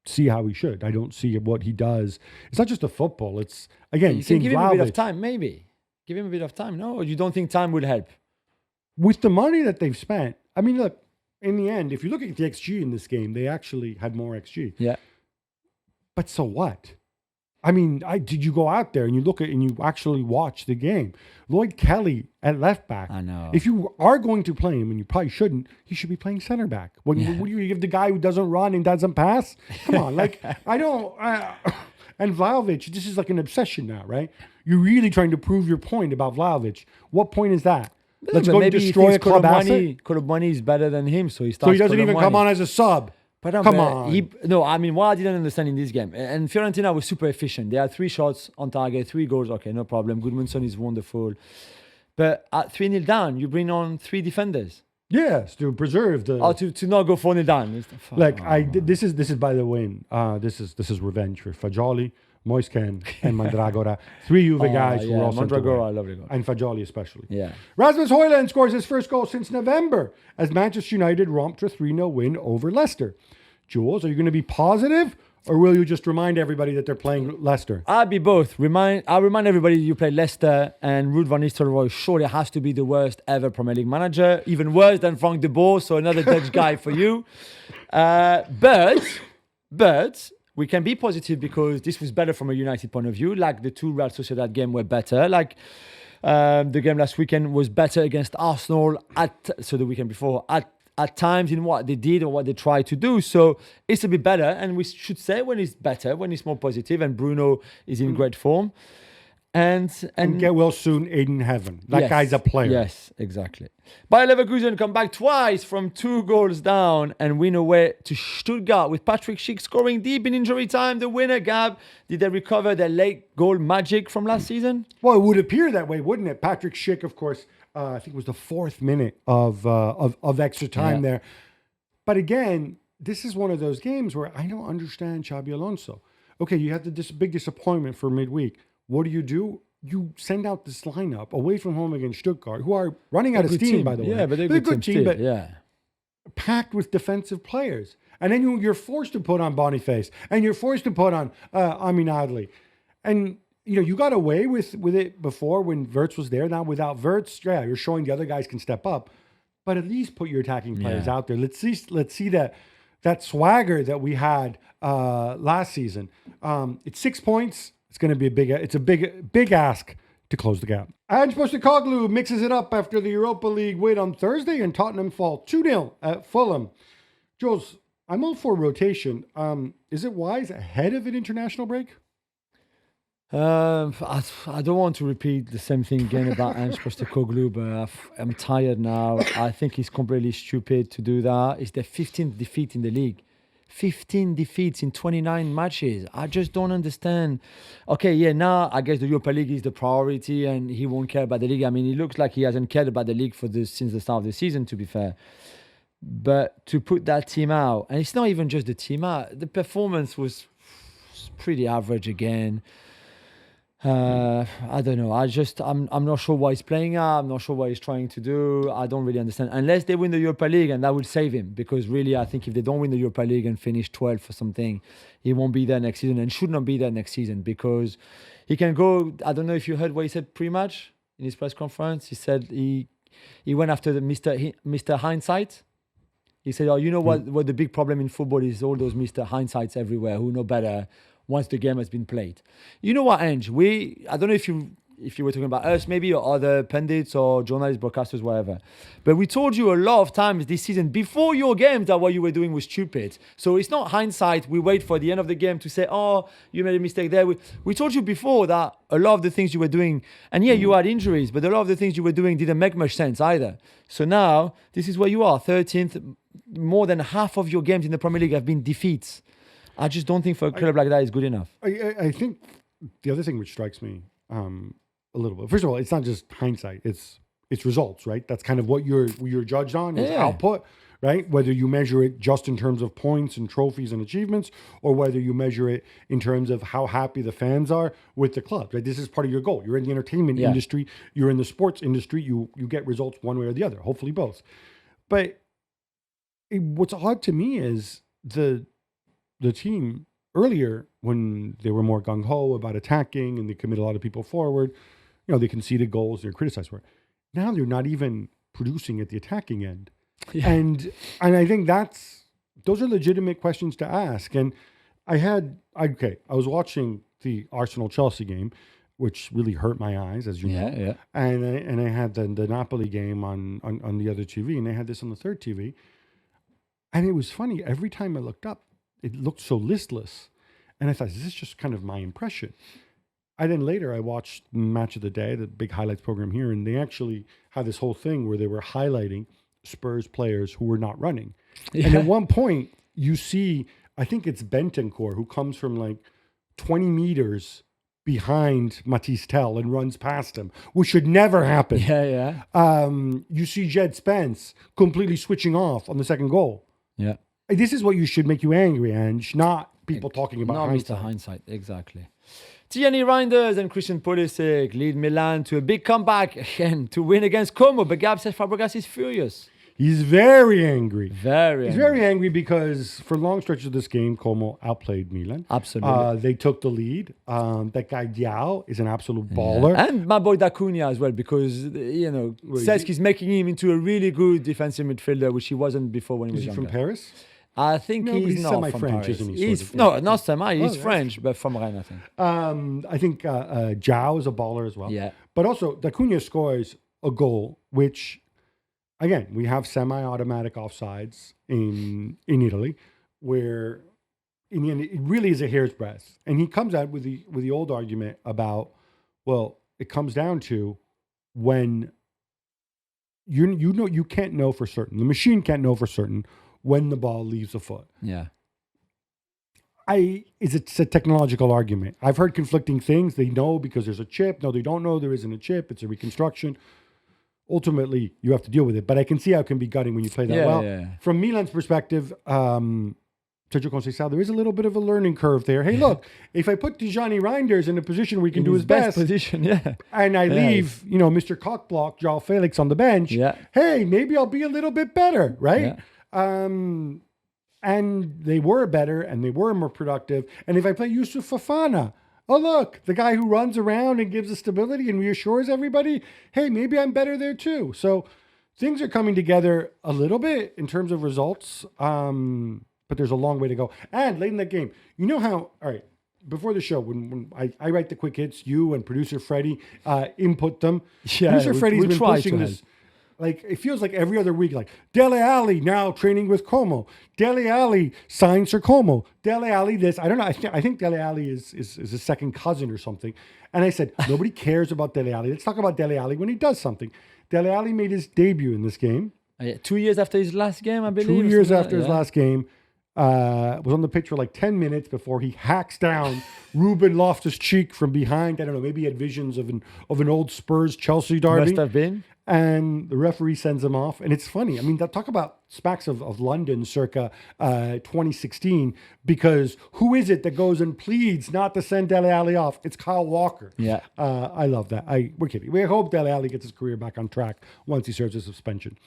see how he should. I don't see what he does. It's not just a football. It's, again, You can give him a bit of Vlahovic. time, maybe. Give him a bit of time, no? Or you don't think time will help? With the money that they've spent, I mean, look, in the end, if you look at the XG in this game, they actually had more XG. Yeah. But so what? I mean, did you go out there and you look at and you actually watch the game? Lloyd Kelly at left back. I know. If you are going to play him, and you probably shouldn't, he should be playing center back. What do you give the guy who doesn't run and doesn't pass? Come on, like I don't. And Vlahovic, this is like an obsession now, right? You're really trying to prove your point about Vlahovic. What point is that? Let's go and destroy a club asset. Colomani is better than him, so he starts. So he doesn't even come on as a sub. But Come on. No, I mean, what I didn't understand in this game, and Fiorentina was super efficient. They had 3 shots on target, 3 goals. Okay, no problem. Gudmundsson is wonderful. But at 3-0 down, you bring on 3 defenders. Yes, to preserve the. Or to not go 4-0 down. This is by the way, this is revenge for Fagioli, Moisken, and Mandragora. 3 Juve guys who were also Mandragora, lovely goal. and Fagioli especially. Yeah. Rasmus Højlund scores his first goal since November as Manchester United romped a 3-0 win over Leicester. Jules, are you going to be positive, or will you just remind everybody that they're playing Leicester? I'll be both. I'll remind everybody you play Leicester, and Ruud van Nistelrooy surely has to be the worst ever Premier League manager, even worse than Frank de Boer, so another Dutch guy for you. But we can be positive because this was better from a United point of view. Like the 2 Real Sociedad game were better. Like the game last weekend was better against Arsenal. So the weekend before at times in what they did or what they tried to do. So it's a bit better, and we should say when it's better, when it's more positive, and Bruno is in great form. And get well soon, Aiden Heaven. That guy's a player. Yes, exactly. Bayer Leverkusen come back twice from 2 goals down and win away to Stuttgart with Patrick Schick scoring deep in injury time. The winner, Gab, did they recover their late goal magic from last season? Well, it would appear that way, wouldn't it? Patrick Schick, of course, I think it was the 4th minute of extra time there. But again, this is one of those games where I don't understand Xabi Alonso. Okay, you have this big disappointment for midweek. What do? You send out this lineup away from home against Stuttgart, who are running out of steam, by the way. Yeah, but they're a good team, but yeah. packed with defensive players. And then you're forced to put on Boniface, and you're forced to put on Amin Adli. And, you got away with it before when Wirtz was there. Now, without Wirtz, you're showing the other guys can step up. But at least put your attacking players out there. Let's see that swagger that we had last season. It's 6 points. It's going to be a big ask to close the gap. Ange Postecoglou mixes it up after the Europa League win on Thursday, and Tottenham fall 2-0 at Fulham. Jules, I'm all for rotation. Is it wise ahead of an international break? I don't want to repeat the same thing again about Ange Postecoglou, but I'm tired now. I think it's completely stupid to do that. It's their 15th defeat in the league. 15 defeats in 29 matches. I just don't understand. Okay, now I guess the Europa League is the priority and he won't care about the league. I mean, it looks like he hasn't cared about the league since the start of the season, to be fair. But to put that team out, and it's not even just the team out, the performance was pretty average again. I don't know. I'm not sure what he's playing at. I'm not sure what he's trying to do. I don't really understand. Unless they win the Europa League, and that will save him. Because really, I think if they don't win the Europa League and finish 12th or something, he won't be there next season and should not be there next season because he can go. I don't know if you heard what he said pre-match in his press conference. He said he went after the Mr. Hindsight. He said, "Oh, you know what the big problem in football is? All those Mr. Hindsights everywhere who know better." Once the game has been played. You know what, Ange? I don't know if you were talking about us maybe or other pundits or journalists, broadcasters, whatever. But we told you a lot of times this season before your games that what you were doing was stupid. So it's not hindsight. We wait for the end of the game to say, oh, you made a mistake there. We told you before that a lot of the things you were doing, and yeah, you had injuries, but a lot of the things you were doing didn't make much sense either. So now this is where you are, 13th. More than half of your games in the Premier League have been defeats. I just don't think for a club like that is good enough. I think the other thing which strikes me a little bit. First of all, it's not just hindsight; it's results, right? That's kind of what you're judged on is output, right? Whether you measure it just in terms of points and trophies and achievements, or whether you measure it in terms of how happy the fans are with the club. Right? This is part of your goal. You're in the entertainment industry. You're in the sports industry. You get results one way or the other. Hopefully both. But what's odd to me is the team earlier when they were more gung-ho about attacking and they commit a lot of people forward, they conceded goals, they're criticized for it. Now they're not even producing at the attacking end. Yeah. And I think those are legitimate questions to ask. And I was watching the Arsenal-Chelsea game, which really hurt my eyes, as you know. Yeah. And I had the Napoli game on the other TV, and they had this on the third TV. And it was funny, every time I looked up, it looked so listless. And I thought, is this just kind of my impression? And then later I watched Match of the Day, the big highlights program here, and they actually had this whole thing where they were highlighting Spurs players who were not running. Yeah. And at one point, you see, I think it's Bentancur, who comes from like 20 meters behind Matisse Tell and runs past him, which should never happen. Yeah. You see Jed Spence completely switching off on the second goal. Yeah. This is what you should make you angry, Ange, not people talking about hindsight. Mr. Hindsight, exactly. Thierry Reinders and Christian Pulisic lead Milan to a big comeback again to win against Como, but Gab says Fabregas is furious. He's very angry. He's very angry because for long stretches of this game, Como outplayed Milan. Absolutely. They took the lead. That guy Diao is an absolute baller. Yeah. And my boy Da Cunha as well, because, Ceschi's making him into a really good defensive midfielder, which he wasn't before when he was younger. Is he from Paris? I think he's not semi-French, from Paris. isn't he? Not semi. He's French, but from Rennes, I think. I think Zhao is a baller as well. Yeah. But also, Da Cunha scores a goal, which, again, we have semi-automatic offsides in Italy, where in the end it really is a hair's breadth. And he comes out with the old argument about, well, it comes down to when you can't know for certain. The machine can't know for certain when the ball leaves the foot. Yeah. It's a technological argument. I've heard conflicting things. They know because there's a chip. No, they don't know there isn't a chip. It's a reconstruction. Ultimately, you have to deal with it. But I can see how it can be gutting when you play that well. Yeah. From Milan's perspective, Sergio Conceição, there is a little bit of a learning curve there. Hey, look, if I put Tijani Reinders in a position where he can do his best position, and I leave, Mr. Cockblock, João Felix on the bench, hey, maybe I'll be a little bit better, right? Yeah. And they were better and they were more productive. And if I play Yusuf Fofana, oh, look, the guy who runs around and gives us stability and reassures everybody, hey, maybe I'm better there too. So things are coming together a little bit in terms of results, but there's a long way to go. And late in that game, you know how, all right, before the show, when I write the quick hits, you and producer Freddie input them. Yeah, producer Freddie's been pushing this. Like, it feels like every other week, like, Dele Alli now training with Como. Dele Alli signs for Como. Dele Alli this. I don't know. I think Dele Alli is a second cousin or something. And I said, nobody cares about Dele Alli. Let's talk about Dele Alli when he does something. Dele Alli made his debut in this game. 2 years after his last game, I believe. 2 years after his last game. Was on the pitch for like 10 minutes before he hacks down Ruben Loftus-Cheek from behind. I don't know, maybe he had visions of an old Spurs-Chelsea derby. Must have been. and the referee sends him off. And it's funny. I mean, talk about smacks of London circa 2016, because who is it that goes and pleads not to send Dele Alli off? It's Kyle Walker. Yeah. I love that. We're kidding. We hope Dele Alli gets his career back on track once he serves his suspension.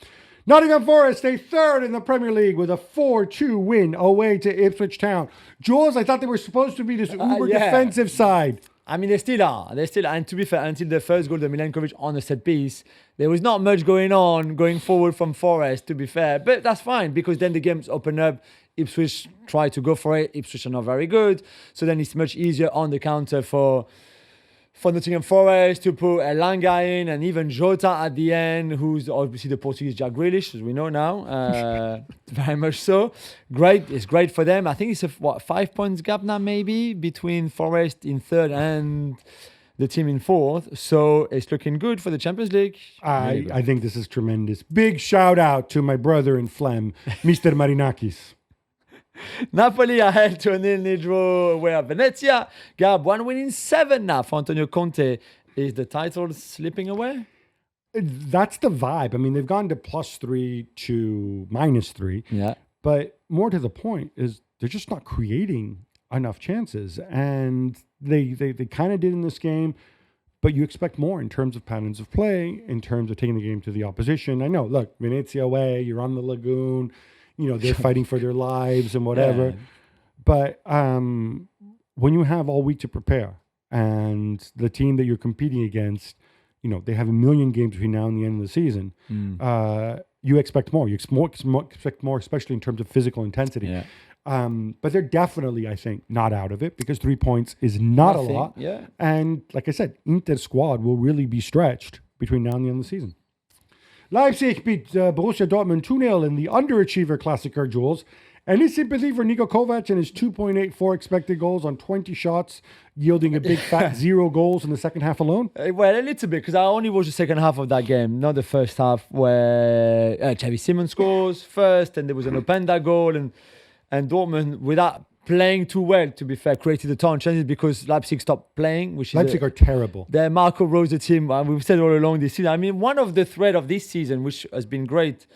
Nottingham Forest stay third in the Premier League with a 4-2 win away to Ipswich Town. Jules, I thought they were supposed to be this uber defensive side. I mean, they still are. And to be fair, until the first goal, the Milenkovic on the set piece, there was not much going forward from Forest, to be fair. But that's fine, because then the games open up. Ipswich try to go for it. Ipswich are not very good. So then it's much easier on the counter for Nottingham Forest to put Elanga in, and even Jota at the end, who's obviously the Portuguese Jack Grealish, as we know now. Very much so. Great. It's great for them. I think it's a 5 points gap now, maybe, between Forest in third and the team in fourth. So it's looking good for the Champions League. I think this is tremendous. Big shout out to my brother in phlegm, Mr. Marinakis. Napoli ahead to a 0-0 draw away at Venezia. Gab, 1 win in 7 now for Antonio Conte. Is the title slipping away? That's the vibe. I mean, they've gone to +3 to -3. Yeah. But more to the point is they're just not creating enough chances. And they kind of did in this game, but you expect more in terms of patterns of play, in terms of taking the game to the opposition. I know, look, Venezia away, you're on the lagoon. You know, they're fighting for their lives and whatever. Yeah. But when you have all week to prepare, and the team that you're competing against, you know, they have a million games between now and the end of the season, you expect more. You expect more, especially in terms of physical intensity. Yeah. But they're definitely, I think, not out of it, because 3 points is not a lot. Yeah. And like I said, Inter's squad will really be stretched between now and the end of the season. Leipzig beat Borussia Dortmund 2-0 in the underachiever Klassiker, Jules. Any sympathy for Niko Kovac and his 2.84 expected goals on 20 shots, yielding a big fat 0 goals in the second half alone? Well, a little bit, because I only watched the second half of that game, not the first half, where Xavi Simons scores first, and there was an Openda goal, and Dortmund, without playing too well, to be fair, created a ton of chances because Leipzig stopped playing. Leipzig are terrible. The Marco Rose team, we've said all along this season. I mean, one of the thread of this season, which has been great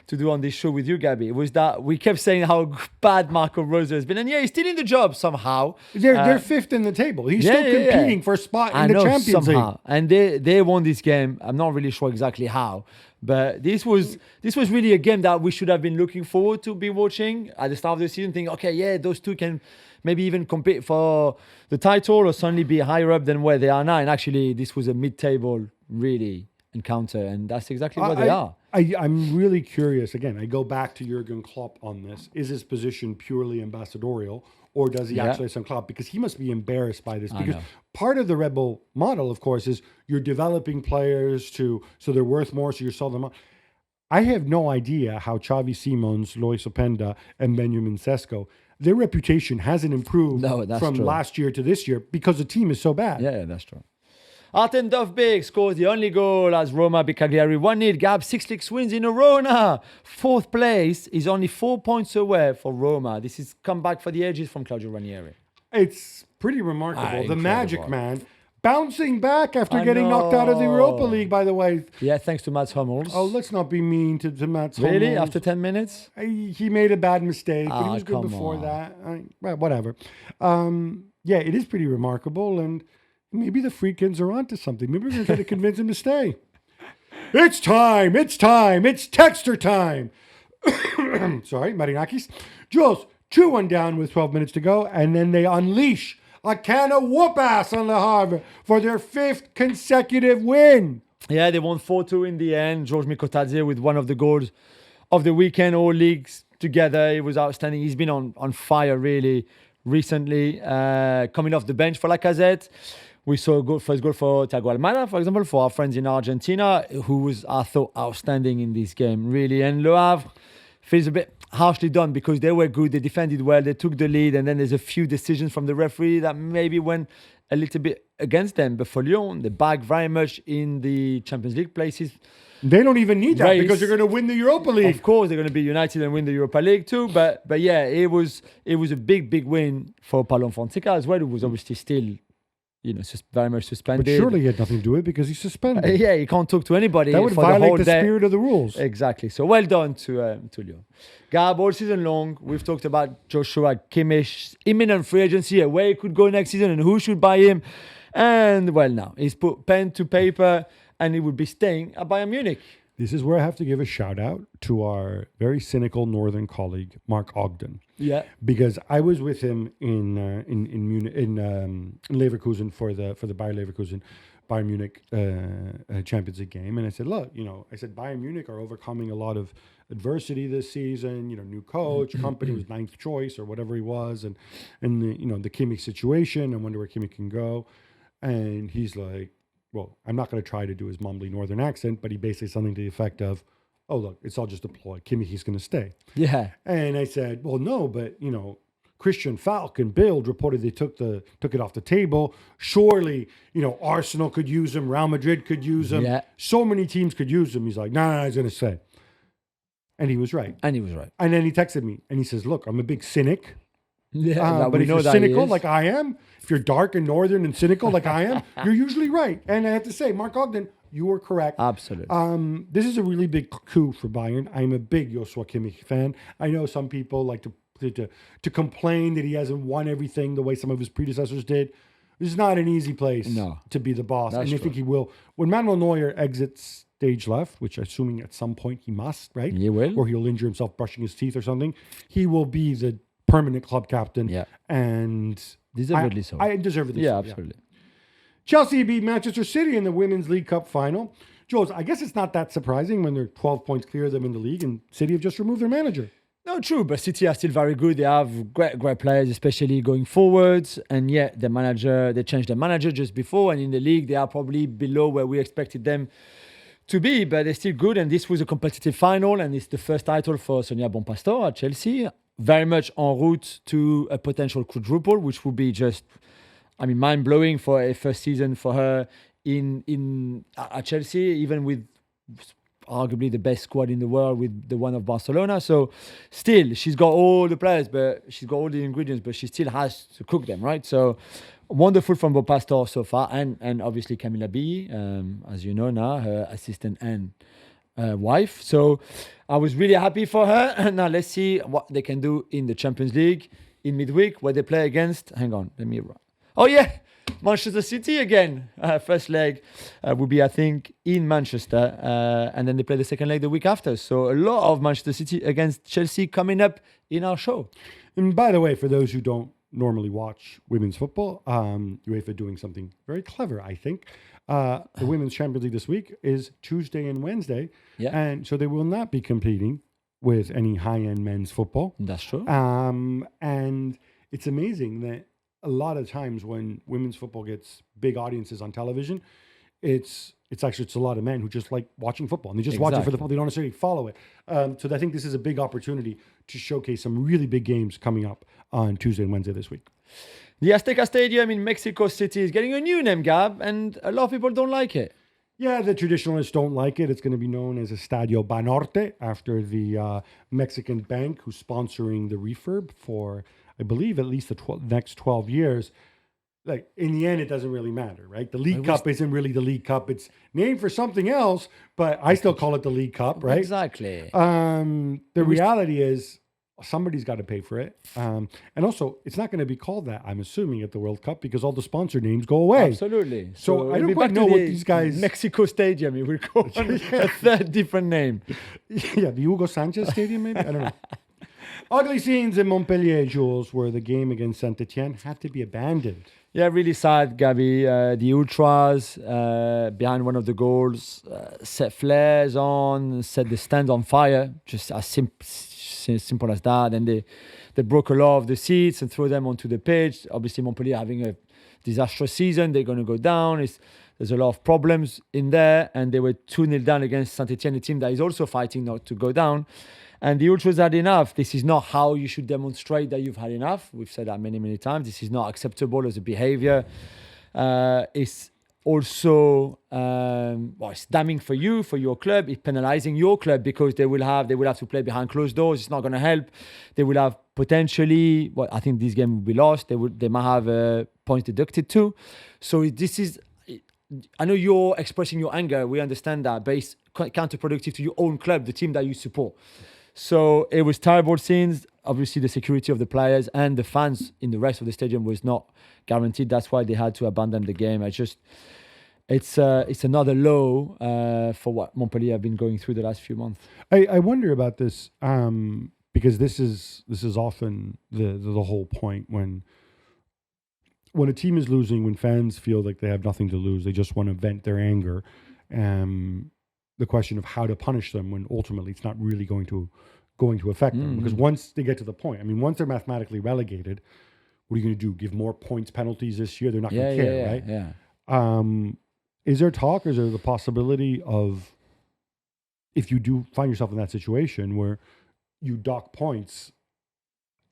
to do on this show with you, Gabby, was that we kept saying how bad Marco Rose has been. And yeah, he's still in the job somehow. They're fifth in the table. He's still competing for a spot in the Champions League. And they won this game. I'm not really sure exactly how. But this was really a game that we should have been looking forward to be watching at the start of the season, thinking, okay, yeah, those two can maybe even compete for the title or suddenly be higher up than where they are now. And actually, this was a mid-table, really, encounter, and that's exactly what they are. I'm really curious. Again, I go back to Jurgen Klopp on this. Is his position purely ambassadorial, or does he actually have some clout? Because he must be embarrassed by this. Because part of the Red Bull model, of course, is you're developing players so they're worth more, so you sell them on. I have no idea how Xavi Simons, Lois Openda, and Benjamin Sesko, their reputation hasn't improved from last year to this year because the team is so bad. Yeah, that's true. Artem Dovbyk scores the only goal as Roma beat Cagliari 1-0. Gab, 6 league wins in a row now. Fourth place is only 4 points away for Roma. This is comeback for the ages from Claudio Ranieri. It's pretty remarkable. The Magic Man bouncing back after getting knocked out of the Europa League, by the way. Yeah, thanks to Mats Hummels. Oh, let's not be mean to Mats Hummels. Really? After 10 minutes? He made a bad mistake, but he was good before that. Well, whatever. Yeah, it is pretty remarkable, and maybe the Freakins are onto something. Maybe we're going to try to convince him to stay. It's time. It's Texter time. Sorry, Marinakis. Jules, 2-1 down with 12 minutes to go, and then they unleash a can of whoop-ass on Le Havre for their 5th consecutive win. Yeah, they won 4-2 in the end. George Mikotadze with one of the goals of the weekend, all leagues together. It was outstanding. He's been on fire, really, recently, coming off the bench for Lacazette. We saw a first goal for Thiago Almada, for example, for our friends in Argentina, who was, I thought, outstanding in this game, really. And Le Havre feels a bit harshly done because they were good, they defended well, they took the lead, and then there's a few decisions from the referee that maybe went a little bit against them. But for Lyon, they back very much in the Champions League places. They don't even need that because they're going to win the Europa League. Of course, they're going to be united and win the Europa League too. But yeah, it was a big win for Paulo Fonseca as well, who was obviously still very much But suspended. surely he had nothing to do with it because he's suspended. Yeah, he can't talk to anybody. That would for the whole violate the day. spirit of the rules. Exactly. So well done to Lyon. Gab, all season long, we've talked about Joshua Kimmich's imminent free agency, where he could go next season and who should buy him. And well, now he's put pen to paper and he would be staying at Bayern Munich. This is where I have to give a shout out to our very cynical northern colleague, Mark Ogden. Yeah. Because I was with him in Munich, in Leverkusen for the Bayern Munich Champions League game, and I said, look, I said Bayern Munich are overcoming a lot of adversity this season. New coach, company was ninth choice or whatever he was, and the Kimmich situation. I wonder where Kimmich can go, and he's like, well, I'm not going to try to do his mumbly northern accent, but he basically something to the effect of, oh, look, it's all just a ploy. Kimmich is going to stay. Yeah. And I said, well, no, but, Christian Falk and Bild reported they took it off the table. Surely, Arsenal could use him. Real Madrid could use him. Yeah. So many teams could use him. He's like, no, he's going to stay. And he was right. And And then he texted me and he says, look, I'm a big cynic. Yeah, but if you're cynical like I am, if you're dark and northern and cynical like I am, you're usually right. And I have to say, Mark Ogden, you were correct. Absolutely. This is a really big coup for Bayern. I'm a big Joshua Kimmich fan. I know some people like to complain that he hasn't won everything the way some of his predecessors did. This is not an easy place to be the boss. That's and I think he will. When Manuel Neuer exits stage left, which I'm assuming at some point he must, right? He will. Or he'll injure himself brushing his teeth or something. He will be the permanent club captain. Yeah. And deservedly so. I deservedly yeah, so. absolutely. Chelsea beat Manchester City in the Women's League Cup final. Jules, I guess it's not that surprising when they're 12 points clear of them in the league and City have just removed their manager. No, true, but City are still very good. They have great players, especially going forwards. And yet, they changed their manager just before. And in the league, they are probably below where we expected them to be. But they're still good. And this was a competitive final. And it's the first title for Sonia Bonpastor at Chelsea. Very much en route to a potential quadruple, which would be just, mind-blowing for a first season for her at Chelsea, even with arguably the best squad in the world with the one of Barcelona. So still, she's got all the players, but she's got all the ingredients, but she still has to cook them, right? So wonderful from Bob Pastor so far, and obviously Camilla B, as you know now, her assistant and wife. So I was really happy for her. Now let's see what they can do in the Champions League in midweek, where they play against, hang on, let me, oh yeah, Manchester City again. First leg will be, I think, in Manchester. And then they play the second leg the week after. So a lot of Manchester City against Chelsea coming up in our show. And by the way, for those who don't normally watch women's football, UEFA doing something very clever, I think. The Women's Champions League this week is Tuesday and Wednesday. Yeah. And so they will not be competing with any high-end men's football. That's true. And it's amazing that a lot of times when women's football gets big audiences on television, it's a lot of men who just like watching football and they just watch it for the football. They don't necessarily follow it. So I think this is a big opportunity to showcase some really big games coming up on Tuesday and Wednesday this week. The Azteca Stadium in Mexico City is getting a new name, Gab, and a lot of people don't like it. Yeah, the traditionalists don't like it. It's going to be known as Estadio Banorte after the Mexican bank who's sponsoring the refurb for, I believe, at least the next 12 years. Like, in the end, it doesn't really matter, right? The League Cup isn't really the League Cup. It's named for something else, but I still call it the League Cup, right? Exactly. The reality is somebody's got to pay for it. And also, it's not going to be called that, I'm assuming, at the World Cup because all the sponsor names go away. Absolutely. So I don't quite know what these guys... Mexico Stadium, it will call a third different name. Yeah, the Hugo Sanchez Stadium, maybe? I don't know. Ugly scenes in Montpellier, Jules, where the game against Saint-Etienne had to be abandoned. Yeah, really sad, Gabby. The ultras behind one of the goals set flares on, set the stand on fire, just as simple as that. And they broke a lot of the seats and threw them onto the pitch. Obviously, Montpellier having a disastrous season. They're going to go down. There's a lot of problems in there. And they were 2-0 down against Saint-Etienne, a team that is also fighting not to go down. And the ultras had enough. This is not how you should demonstrate that you've had enough. We've said that many, many times. This is not acceptable as a behavior. It's also it's damning for you, for your club. It's penalizing your club because they will have to play behind closed doors. It's not going to help. They will have potentially, well, I think this game will be lost. They might have points deducted too. So this is, I know you're expressing your anger. We understand that, but it's counterproductive to your own club, the team that you support. So it was terrible scenes. Obviously, the security of the players and the fans in the rest of the stadium was not guaranteed. That's why they had to abandon the game. It's another low for what Montpellier have been going through the last few months. I wonder about this because this is often the whole point when a team is losing, when fans feel like they have nothing to lose, they just want to vent their anger. The question of how to punish them when ultimately it's not really going to affect them. Because once they get to the point, I mean, once they're mathematically relegated, what are you going to do? Give more points penalties this year? They're not going to care, right? Yeah. Is there talk, or is there the possibility of, if you do find yourself in that situation where you dock points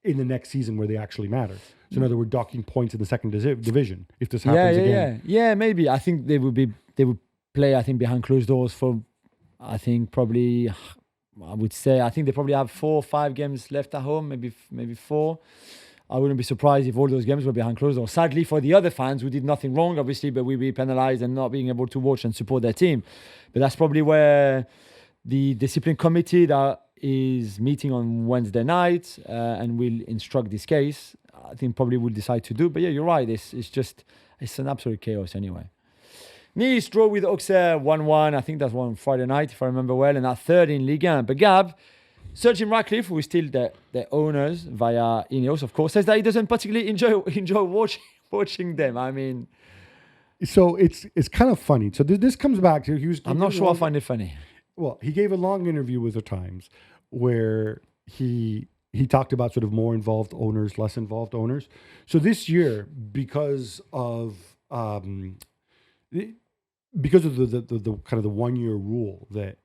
in the next season where they actually matter? So in other words, docking points in the second division, if this happens again. Yeah, maybe. I think they would play, I think, behind closed doors for, I think, probably, I would say, I think they probably have 4 or 5 games left at home, maybe 4. I wouldn't be surprised if all those games were behind closed doors. Sadly for the other fans who did nothing wrong, obviously, but we'd be penalised and not being able to watch and support their team. But that's probably where the discipline committee that is meeting on Wednesday night and will instruct this case, I think probably will decide to do. But yeah, you're right. It's an absolute chaos anyway. Nice draw with Auxerre 1-1. I think that's one Friday night, if I remember well, and that third in Ligue 1. But Gab, Sir Jim Ratcliffe, who is still the owners via Ineos, of course, says that he doesn't particularly enjoy watching them. I mean, so it's kind of funny. So this comes back to I'm not sure I find it funny. Well, he gave a long interview with the Times where he talked about sort of more involved owners, less involved owners. So this year, because of the kind of the 1 year rule that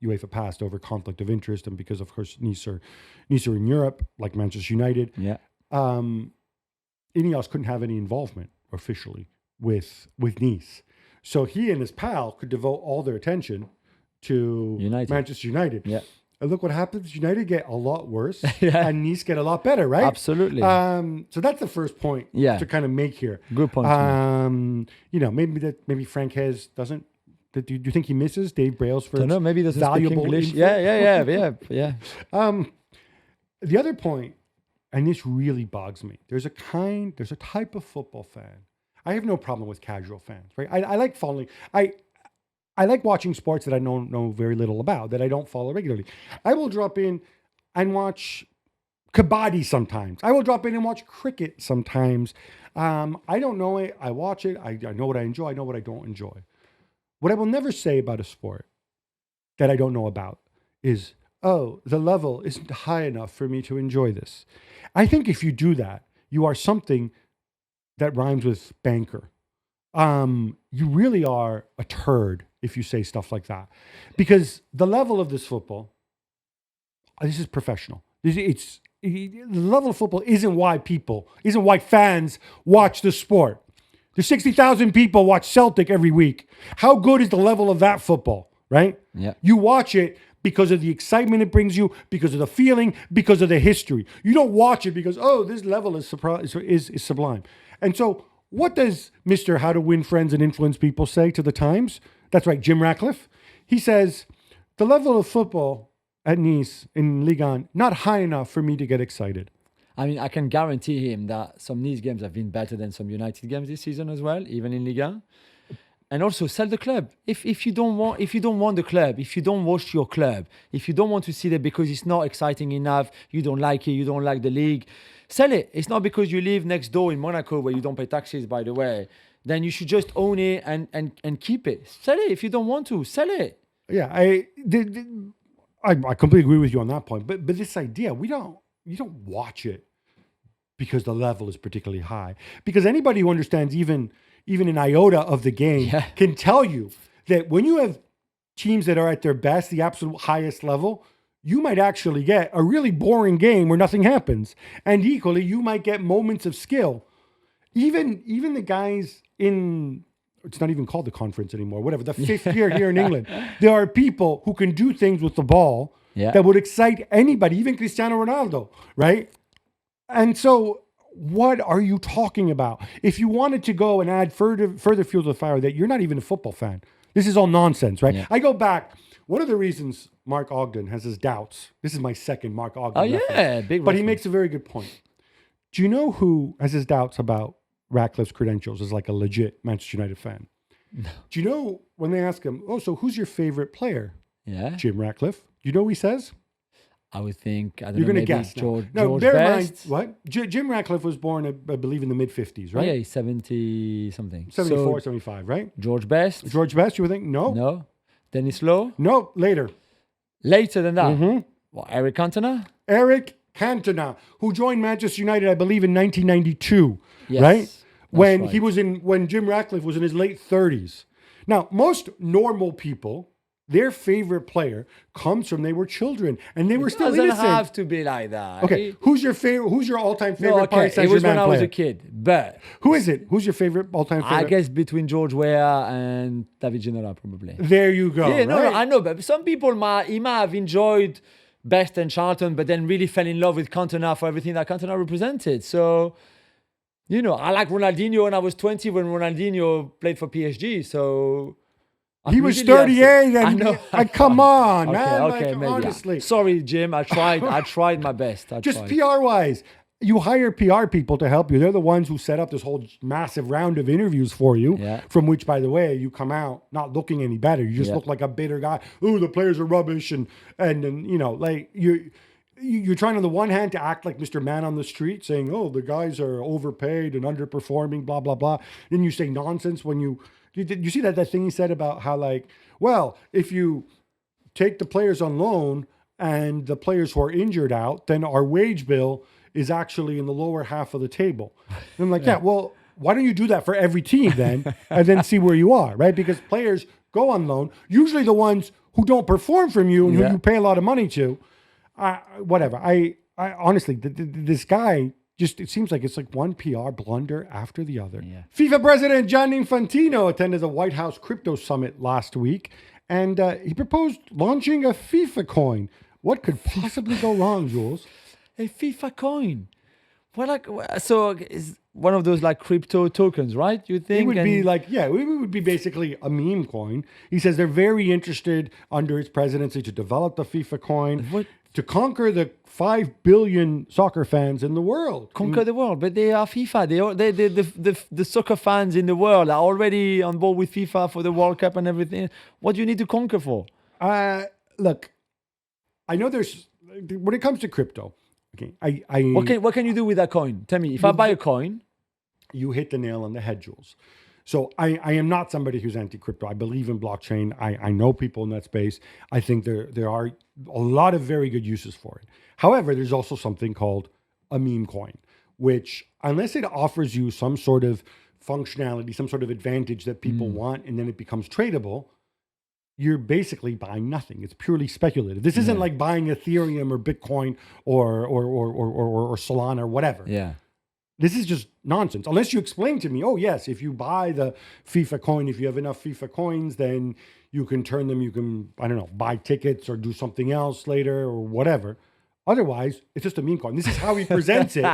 UEFA passed over conflict of interest, and because of course Nice are in Europe, like Manchester United, Ineos couldn't have any involvement officially with Nice. So he and his pal could devote all their attention to Manchester United. Yeah. And look what happens. United get a lot worse and Nice get a lot better, right? Absolutely. So that's the first point to kind of make here. Good point. Maybe Frank Hez doesn't. Do you think he misses Dave Brailsford's don't know. Maybe he doesn't valuable speak English. Info? Yeah. The other point, and this really bugs me. There's a type of football fan. I have no problem with casual fans, right? I like following. I like watching sports that I know very little about, that I don't follow regularly. I will drop in and watch kabaddi sometimes. I will drop in and watch cricket sometimes. I don't know it. I watch it. I know what I enjoy. I know what I don't enjoy. What I will never say about a sport that I don't know about is, oh, the level isn't high enough for me to enjoy this. I think if you do that, you are something that rhymes with banker. You really are a turd if you say stuff like that, because the level of this football, this is professional. The level of football isn't why fans watch the sport. There's 60,000 people watch Celtic every week. How good is the level of that football, right? Yeah. You watch it because of the excitement it brings you, because of the feeling, because of the history. You don't watch it because, oh, this level is sublime. And so what does Mr. How to Win Friends and Influence People say to the Times? That's right, Jim Ratcliffe. He says, the level of football at Nice in Ligue 1, not high enough for me to get excited. I mean, I can guarantee him that some Nice games have been better than some United games this season as well, even in Ligue 1. And also sell the club. If you don't want the club, if you don't watch your club, if you don't want to see it because it's not exciting enough, you don't like it, you don't like the league, sell it. It's not because you live next door in Monaco where you don't pay taxes, by the way. Then you should just own it and keep it. Sell it if you don't want to. Sell it. Yeah, I completely agree with you on that point. But this idea, you don't watch it because the level is particularly high. Because anybody who understands even an iota of the game can tell you that when you have teams that are at their best, the absolute highest level, you might actually get a really boring game where nothing happens. And equally, you might get moments of skill. Even the guys in, it's not even called the conference anymore, whatever, the fifth year here in England, there are people who can do things with the ball that would excite anybody, even Cristiano Ronaldo, right? And so what are you talking about? If you wanted to go and add further fuel to the fire that you're not even a football fan, this is all nonsense, right? Yeah. I go back. One of the reasons Mark Ogden has his doubts, this is my second Mark Ogden reference, big but he reference. makes a very good point. Do you know who has his doubts about Ratcliffe's credentials as like a legit Manchester United fan? No. Do you know when they ask him, so who's your favorite player? Yeah. Jim Ratcliffe. Do you know what he says? I would think, I don't You're know, going to maybe guess. George bear in mind, Best. what? Jim Ratcliffe was born, I believe, in the mid-50s, right? Oh, yeah, he's 70 something. 74, So, 75, right? George Best. George Best, you would think? No. No. Dennis Lowe. No, later. Later than that. Mm-hmm. What, Eric Cantona? Eric Cantona, who joined Manchester United, I believe, in 1992, Yes, right? that's When right. when Jim Ratcliffe was in his late 30s. Now, most normal people, their favorite player comes from they were children and they were still Doesn't innocent. have to be like that. Okay, who's your all-time favorite No, okay. Paris It was when Saint-Germain I was player? a kid. But Who is it? Who's your favorite all-time favorite? I guess between George Weah and David Ginola, probably. There you go. Yeah, no, right? I know. But some people he might have enjoyed Best and Charlton, but then really fell in love with Cantona for everything that Cantona represented. So, I like Ronaldinho when I was 20 when Ronaldinho played for PSG. So He was 38 I and know. come on, Okay, man. okay, Like, maybe. honestly. Sorry, Jim. I tried my best. Just PR-wise, you hire PR people to help you. They're the ones who set up this whole massive round of interviews for you, Yeah. from which, by the way, you come out not looking any better. You just Yeah. look like a bitter guy. Ooh, the players are rubbish. And like you're trying on the one hand to act like Mr. Man on the street, saying, oh, the guys are overpaid and underperforming, blah, blah, blah. Then you say nonsense when you see that thing he said about how, like, well, if you take the players on loan and the players who are injured out, then our wage bill is actually in the lower half of the table. And I'm like, yeah, well, why don't you do that for every team then and then see where you are, right? Because players go on loan, usually the ones who don't perform from you and who you pay a lot of money to. Whatever. I honestly, this guy, just, it seems like it's like one PR blunder after the other. Yeah. FIFA President Gianni Infantino attended the White House Crypto Summit last week, and he proposed launching a FIFA coin. What could possibly go wrong, Jules? A FIFA coin. So is one of those like crypto tokens, right? You think It would be like, it would be basically a meme coin. He says they're very interested under his presidency to develop the FIFA coin, to conquer the 5 billion soccer fans in the world. conquer the world, but they are FIFA. The soccer fans in the world are already on board with FIFA for the World Cup and everything. What do you need to conquer for? Look, I know there's, when it comes to crypto, okay, What can you do with that coin? Tell me, if I buy a coin, you hit the nail on the head, Jules. So I am not somebody who's anti-crypto. I believe in blockchain. I know people in that space. I think there are a lot of very good uses for it. However, there's also something called a meme coin, which, unless it offers you some sort of functionality, some sort of advantage that people want, and then it becomes tradable, you're basically buying nothing. It's purely speculative. This isn't like buying Ethereum or Bitcoin or Solana or whatever. yeah. This is just nonsense. Unless you explain to me, oh, yes, if you buy the FIFA coin, if you have enough FIFA coins, then you can turn them, you can, I don't know, buy tickets or do something else later or whatever. Otherwise, it's just a meme coin. This is how he presents it.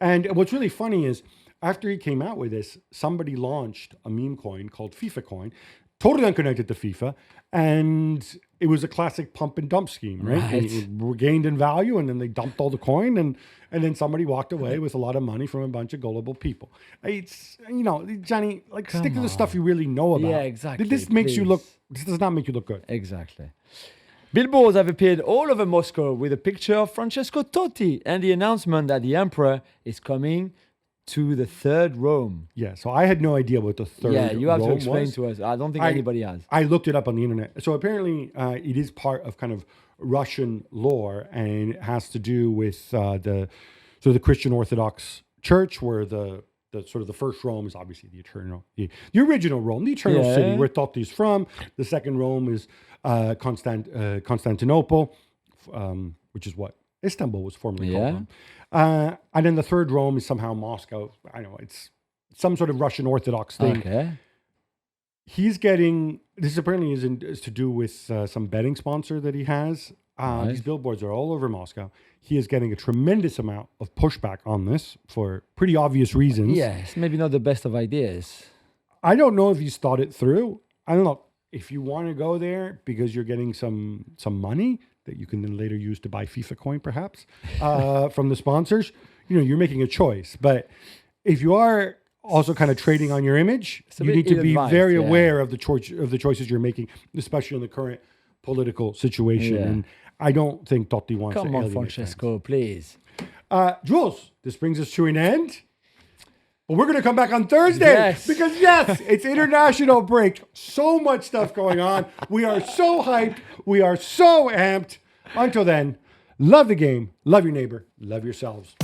And what's really funny is after he came out with this, somebody launched a meme coin called FIFA Coin, totally unconnected to FIFA. And it was a classic pump and dump scheme, right? Right. It gained in value, and then they dumped all the coin, and then somebody walked away with a lot of money from a bunch of gullible people. It's, Johnny, like, stick to the stuff you really know about. Yeah, exactly, This does not make you look good. Exactly. Billboards have appeared all over Moscow with a picture of Francesco Totti and the announcement that the emperor is coming to the third Rome. Yeah, so I had no idea what the third Yeah, you have to Rome explain was. to us. I don't think anybody has. I looked it up on the internet. So apparently it is part of kind of Russian lore, and it has to do with the Christian Orthodox Church, where the sort of the first Rome is obviously the original Rome, the eternal city where Totti is from. The second Rome is Constantinople, which is what Istanbul was formerly called. And then the third Rome is somehow Moscow. I know it's some sort of Russian Orthodox thing. Okay. He's getting, this apparently is to do with some betting sponsor that he has. These billboards are all over Moscow. He is getting a tremendous amount of pushback on this for pretty obvious reasons. Yes, maybe not the best of ideas. I don't know if he's thought it through. I don't know if you want to go there because you're getting some money that you can then later use to buy FIFA coin, perhaps, from the sponsors. You're making a choice. But if you are also kind of trading on your image, you need to be very aware of the choices you're making, especially in the current political situation. Yeah. And I don't think Totti wants to Come on, alienate Francesco, please. Jules, this brings us to an end. But we're going to come back on Thursday because, it's international break. So much stuff going on. We are so hyped. We are so amped. Until then, love the game, love your neighbor, love yourselves.